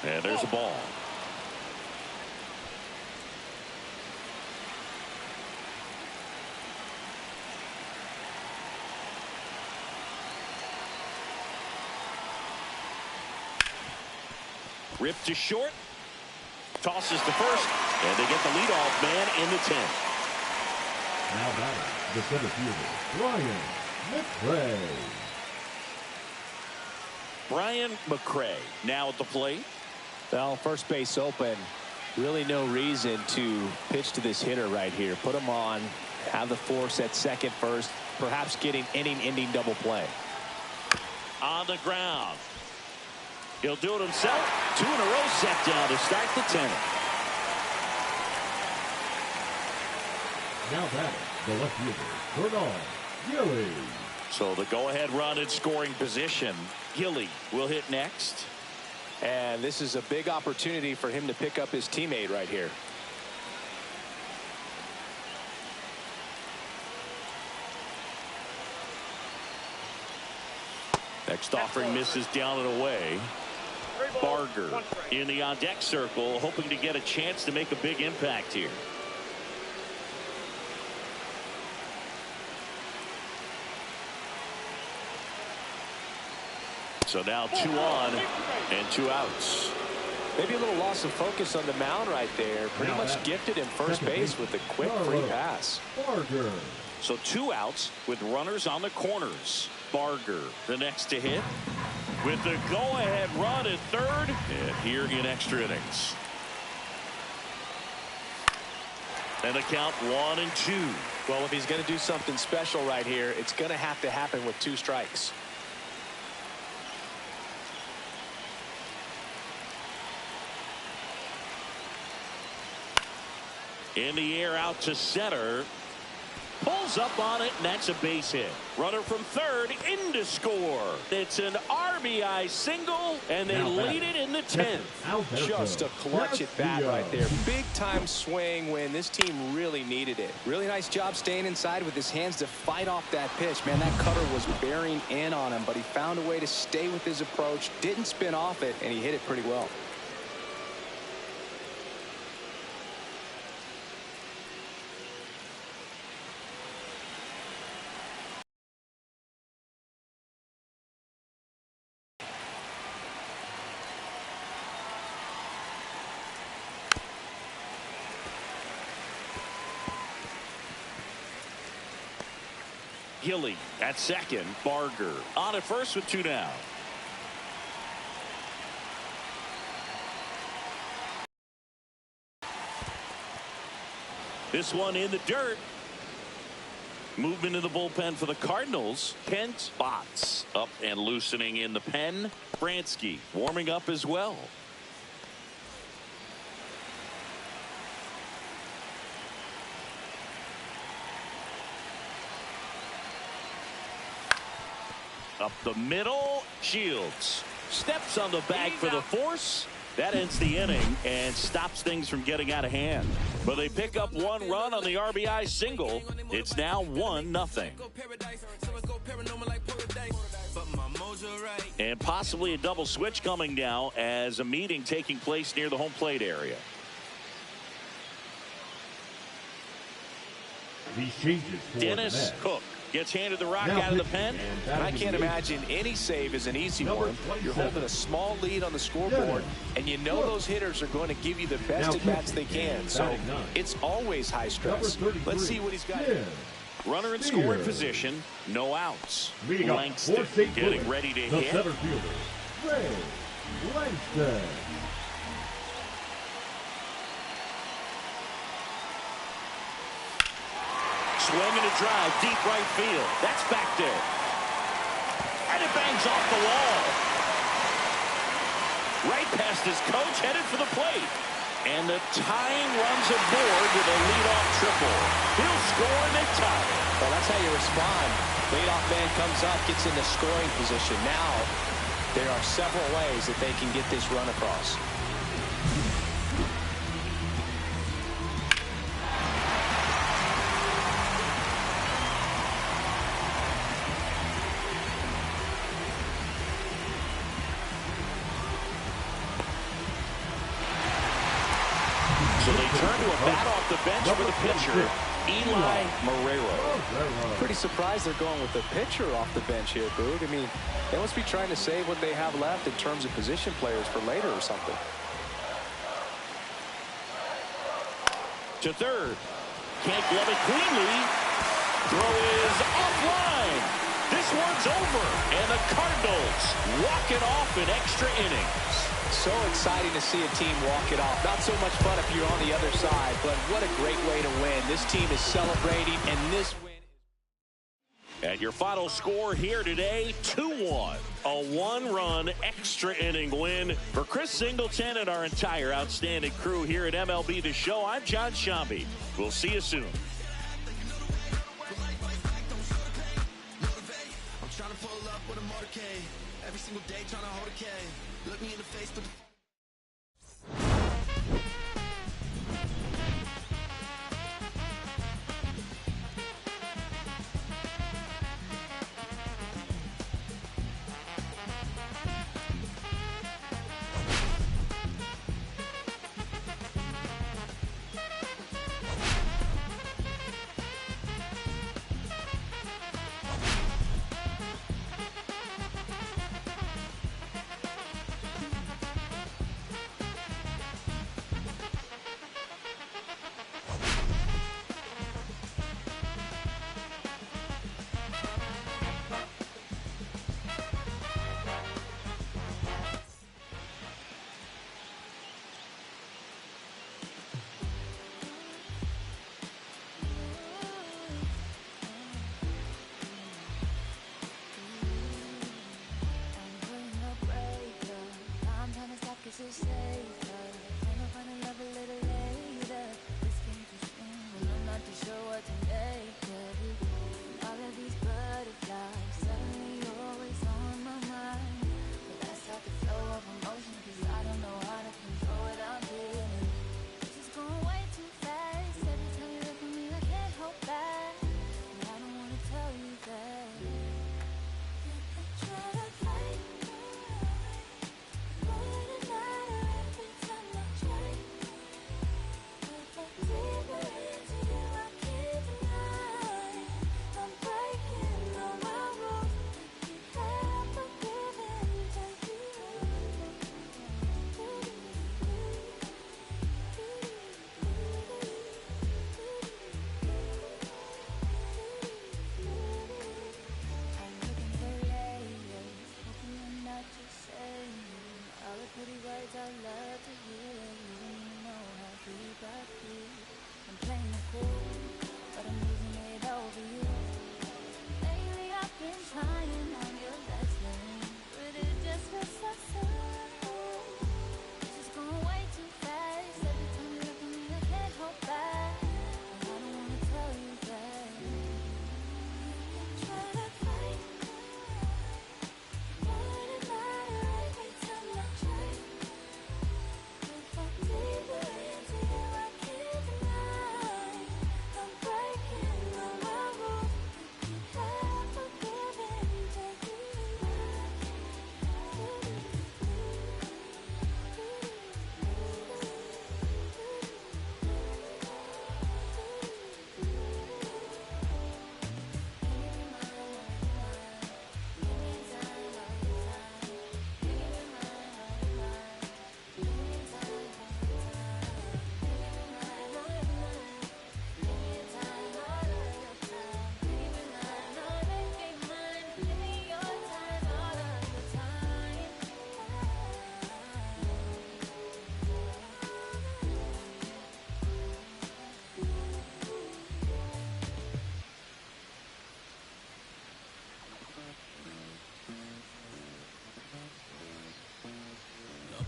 And there's a ball. Ripped to short. Tosses to first. And they get the leadoff man in the 10th. Now batting, the center fielder, Brian McRae. Brian McRae now at the plate. Well, first base open. Really no reason to pitch to this hitter right here. Put him on. Have the force at second first. Perhaps getting inning-ending double play. On the ground. He'll do it himself. 2 in a row set down to start the 10th. Now batting, the left fielder, Bernard Gilly. So the go-ahead run in scoring position. Gilly will hit next. And this is a big opportunity for him to pick up his teammate right here. Next offering misses down and away. Barger in the on-deck circle, hoping to get a chance to make a big impact here. So now 2 on and 2 outs. Maybe a little loss of focus on the mound right there. Pretty much gifted him first base with a quick free pass. Barger. So 2 outs with runners on the corners. Barger the next to hit with the go-ahead run at third, and here in extra innings. And the count 1-2. Well, if he's going to do something special right here, it's going to have to happen with 2 strikes. In the air out to center. Pulls up on it, and that's a base hit. Runner from third in to score. It's an RBI single, and they lead it in the 10th. Just a clutch at bat right there. Big time swing when this team really needed it. Really nice job staying inside with his hands to fight off that pitch. Man, that cutter was bearing in on him, but he found a way to stay with his approach, didn't spin off it, and he hit it pretty well. Gilly at second. Barger on at first with 2 down. This one in the dirt. Movement in the bullpen for the Cardinals. Kent Botts up and loosening in the pen. Bransky warming up as well. Up the middle, Shields steps on the bag for the force. That ends the inning and stops things from getting out of hand. But they pick up 1 run on the RBI single. It's now 1-0. And possibly a double switch coming now as a meeting taking place near the home plate area. These changes for Dennis Cook gets handed the rock out of the pen. And I can't imagine any save is an easy one. You're holding a small lead on the scoreboard, and you know those hitters are going to give you the best at bats they can. So it's always high stress. Let's see what he's got. Runner in scoring position, no outs. Langston getting ready to hit. Center fielder, Ray Langston. Swinging a drive, deep right field. That's back there. And it bangs off the wall. Right past his coach, headed for the plate. And the tying runs aboard with a leadoff triple. He'll score and they tie it. Well, that's how you respond. Leadoff man comes up, gets into scoring position. Now, there are several ways that they can get this run across. So they turn to a bat off the bench for the pitcher, Eli Marrero. Pretty surprised they're going with the pitcher off the bench here, Boog. I mean, they must be trying to save what they have left in terms of position players for later or something. To third. Can't glove it cleanly. Throw is offline. This one's over. And the Cardinals walk it off in extra innings. So exciting to see a team walk it off. Not so much fun if you're on the other side, but what a great way to win. This team is celebrating, and this win. And your final score here today, 2-1. A one-run extra inning win for Chris Singleton and our entire outstanding crew here at MLB The Show. I'm John Shambi. We'll see you soon. I'm trying to pull up with a motorcade. Every single day trying to hold a K. Look me in the face with the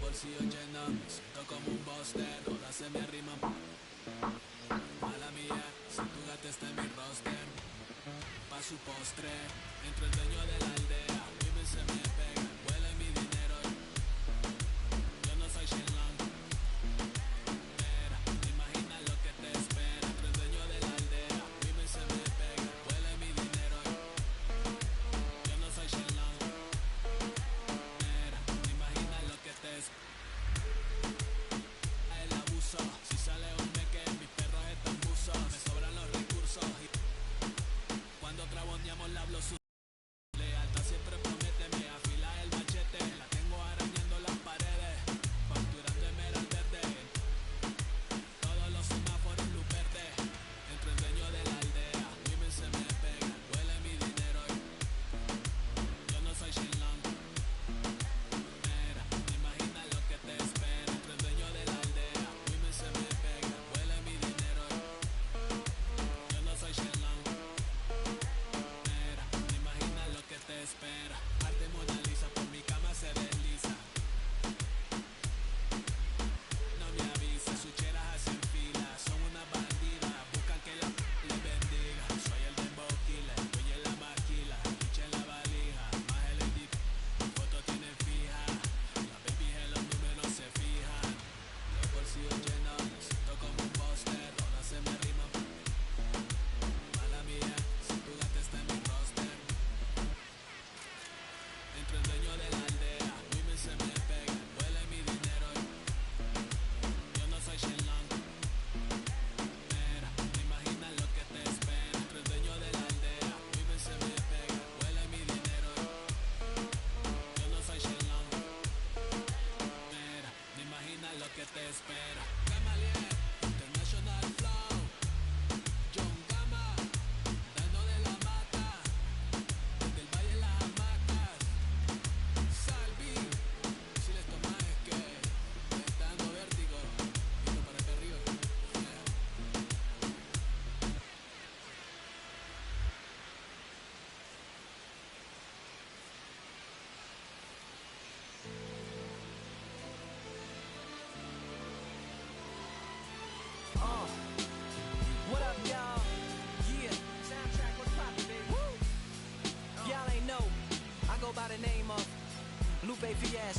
bolsillos llenos, me siento como un boss, todas se me arriman. Mala mía, si tu gata está en mi roster, pa' su postre, entro el dueño de la aldea, vive y se me pega, huele mi dinero. Yo no soy Shenlong, mira, imagina lo que te espera, entro el dueño de la aldea, vive y se me pega, huele mi dinero. Yo no soy Shenlong, mira, imagina lo que te espera. El abuso, si sale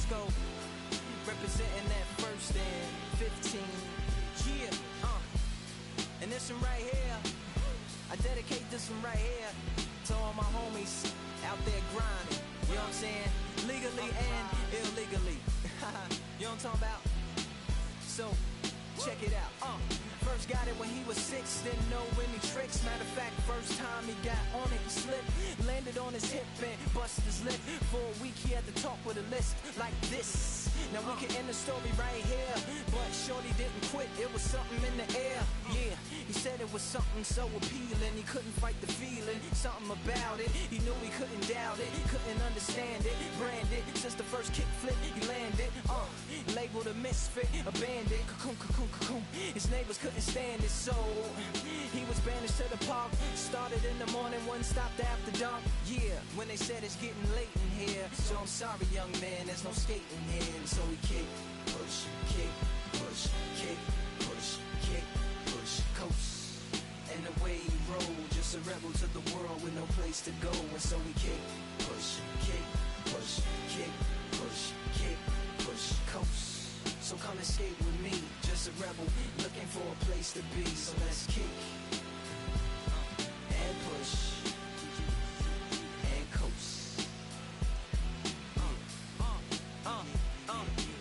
go. Representing that first and 15. Yeah, and this one right here, I dedicate this one right here to all my homies out there grinding. You know what I'm saying? Legally and illegally. You know what I'm talking about? So, check it out. First got it when he was 6, didn't know any tricks. Matter of fact, first time he got on it, he slipped. Landed on his hip and busted his lip. For a week he had to talk with a list like this. Now we can end the story right here, but shorty didn't quit, it was something in the air. Yeah, he said it was something so appealing, he couldn't fight the feeling, something about it. He knew he couldn't doubt it, couldn't understand it. Branded, since the first kick flip he landed. Labeled a misfit, a bandit. Cocoon, cocoon, cocoon. His neighbors couldn't stand it, so he was banished to the park. Started in the morning, one stopped after dark. Yeah, when they said it's getting late in here, so I'm sorry young man, there's no skating here. So he kick, push, kick, push, kick, push, kick, push, coast. And the way he rolled, just a rebel to the world with no place to go. And so he kick, push, kick, push, kick, push, kick, push, coast. So come and skate with me, just a rebel looking for a place to be. So let's kick and push and coast.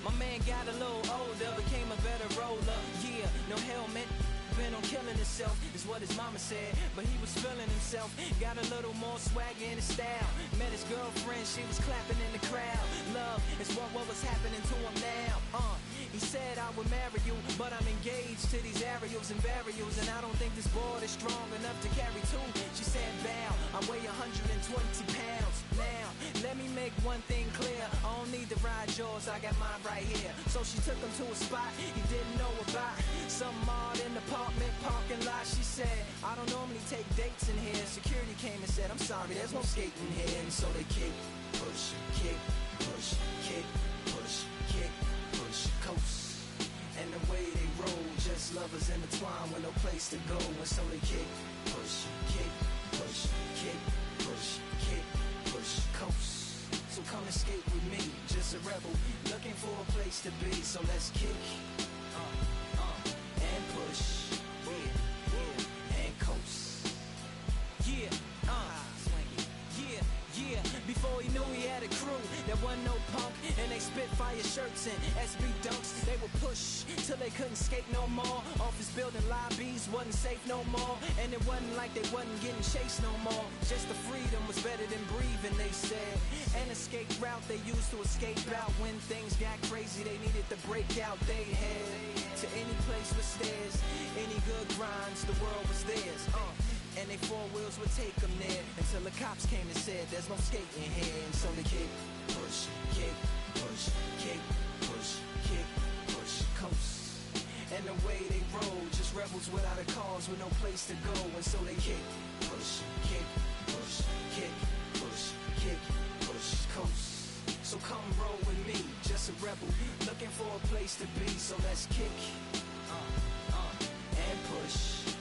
My man got a little older, became a better roller. Yeah, no helmet, been on killing himself, is what his mama said. But he was feeling himself, got a little more swag in his style. Met his girlfriend, she was clapping in the crowd. Love is what was happening to him now. He said I would marry you, but I'm engaged to these aerials and burials, and I don't think this board is strong enough to carry two. She said bow, I weigh 120 pounds. Now, let me make one thing clear, I don't need to ride yours, I got mine right here. So she took him to a spot he didn't know about, some odd in the apartment parking lot. She said, I don't normally take dates in here. Security came and said, I'm sorry, there's no skating here. And so they kick, push, kick, push, kick, push, kick, push, coast. And the way they roll, just lovers intertwined with no place to go. And so they kick, push, kick, push, kick, push, kick, push, coast. So come and skate with me, just a rebel looking for a place to be. So let's kick and push, and coast. Yeah, yeah. Before he knew he had a crew, there wasn't no punk, and they spit fire shirts and SB dunks. They would push till they couldn't skate no more. Office building lobbies wasn't safe no more, and it wasn't like they wasn't getting chased no more. Just the freedom was better than breathing, they said. An escape route they used to escape out when things got crazy. They needed to break out. They head to any place with stairs, any good grinds, the world was theirs. And they four wheels would take them there until the cops came and said there's no skating here. And so they kick, push, kick, push, kick, push, kick, push, coast. And the way they roll, just rebels without a cause with no place to go. And so they kick, push, kick, push, kick, push, kick, push, coast. So come roll with me, just a rebel looking for a place to be. So let's kick and push.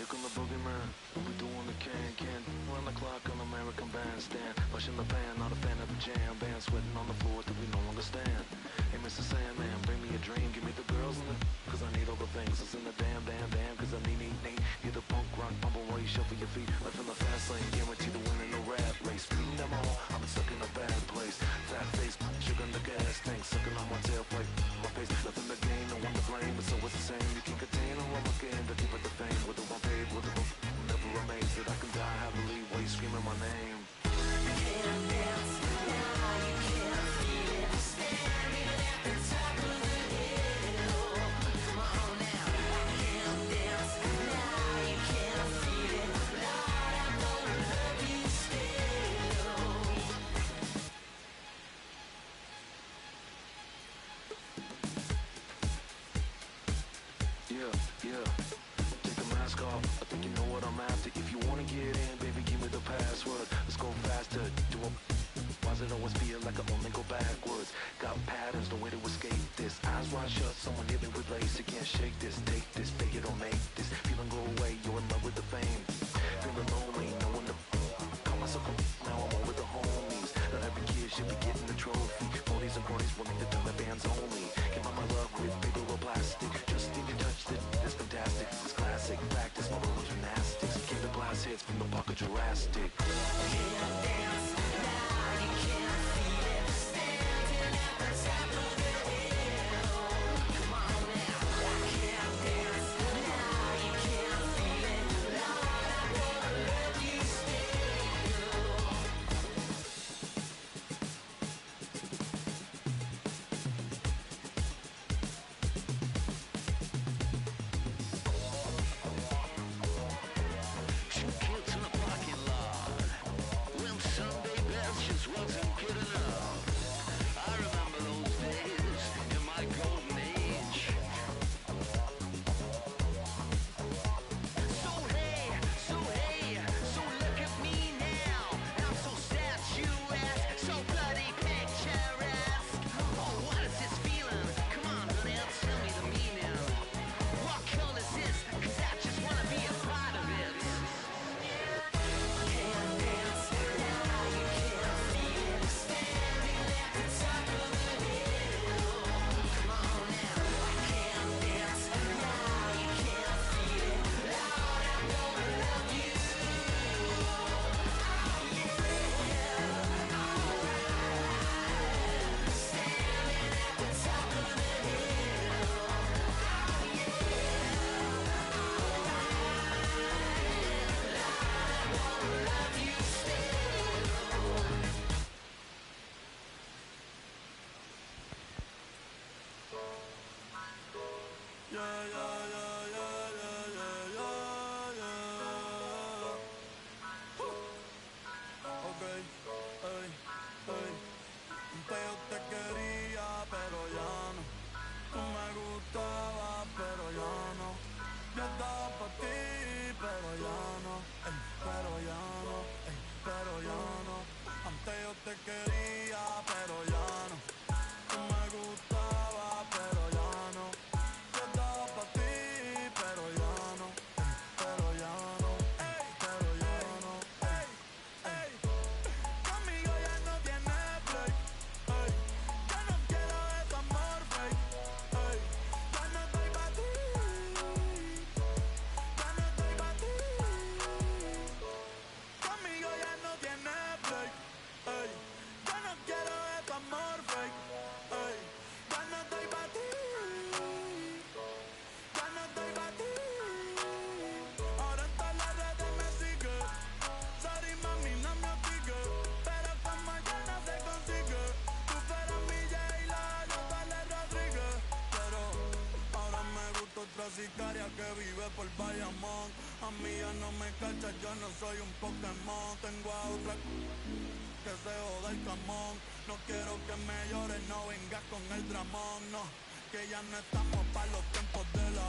Here come the boogeyman, we doing the can run the clock on American Bandstand. Pushing the pan, not a fan of the jam band, sweating on the floor till we no longer stand. Hey Mr. Sandman, bring me a dream, give me the girls and the cause I need all the things that's in the damn, cause I need hear the punk rock bumble while you shuffle your feet. Life in the fast lane, guarantee to win in the rap race. Speeding them all, I've been stuck in a bad place. Fat face, sugar in the gas tank, sucking on my tailpipe, my pace. Nothing to gain, no one to blame, but so it's the same. You can't contain or I'm again to keep it the fame. With the one paid, with the book, never amazed that I can die happily while you screaming my name. Can't dance now, you can't feel it. Standing at the top of the hill. Come on now. Can't dance now, you can't feel it. Lord, I'm gonna love you still. Yeah. Take the mask off. I think you know what I'm after. If you wanna get in, baby, give me the password. Let's go faster. Why's it always feel like I only go backwards? Got patterns, no way to escape this. Eyes wide shut, someone hit me with lace. You can't shake this, take this, fake it or make this. Feeling go away, you're in love with the fame. Feeling lonely, no one to call myself now I'm over the homies. Not every kid should be getting the trophy. Ponies and cronies willing to turn the bands only. Came out my love with paper or plastic. Just need to touch it, it's fantastic. It's classic, practice my little gymnastics. Keep the blast hits from the pocket Jurassic. Can't dance now, you can't feel it. Standing at the top of the hill. Come on now. Can't dance now, you can't feel it. Lord, I'm gonna love you still. Two kids in a parking lot. When Sunday best just wasn't good enough. I remember those days in my golden age. So hey, so look at me now. I'm so statuesque, so bloody picturesque. Oh, what is this feeling? Come on, honey, tell me the meaning. What color is this? 'Cause I just wanna be a part of it. Can't dance now, you can't feel it. Standing at the top of the hill. Come on now. Can't dance now, you can't feel it. Lord, I'm gonna love you. Standing at the top of the hill. Love you still. Yo te quería, pero ya no. Tú me gustabas, pero ya no. Yo estaba para ti, pero ya no. Pero ya no, pero ya no. Antes yo te quería, pero ya no. Tú me gustabas, pero ya no. Yo estaba para ti, pero ya no. Pero ya no, pero ya no. Conmigo ya no tiene play. Ya no quiero ese amor fake. Ya no estoy pa' ti. Ya no estoy pa' ti. Conmigo ya no tiene play. Ya no quiero ese amor fake. Ya no estoy pa' ti. Ya no estoy pa' ti. Ahora en todas las redes me sigue. Sorry mami, no me obligue. Pero como ya no se consigue. Tú fueras mi J-Lo, yo Vale Rodríguez. Pero ahora me gusta otra sicaria que vive por Bayamón. A mí ya no me cachas, yo no soy un Pokémon. Tengo a otra que se joda el camón. No quiero que me llores, no vengas con el dramón, no. Que ya no estamos pa' los tiempos de la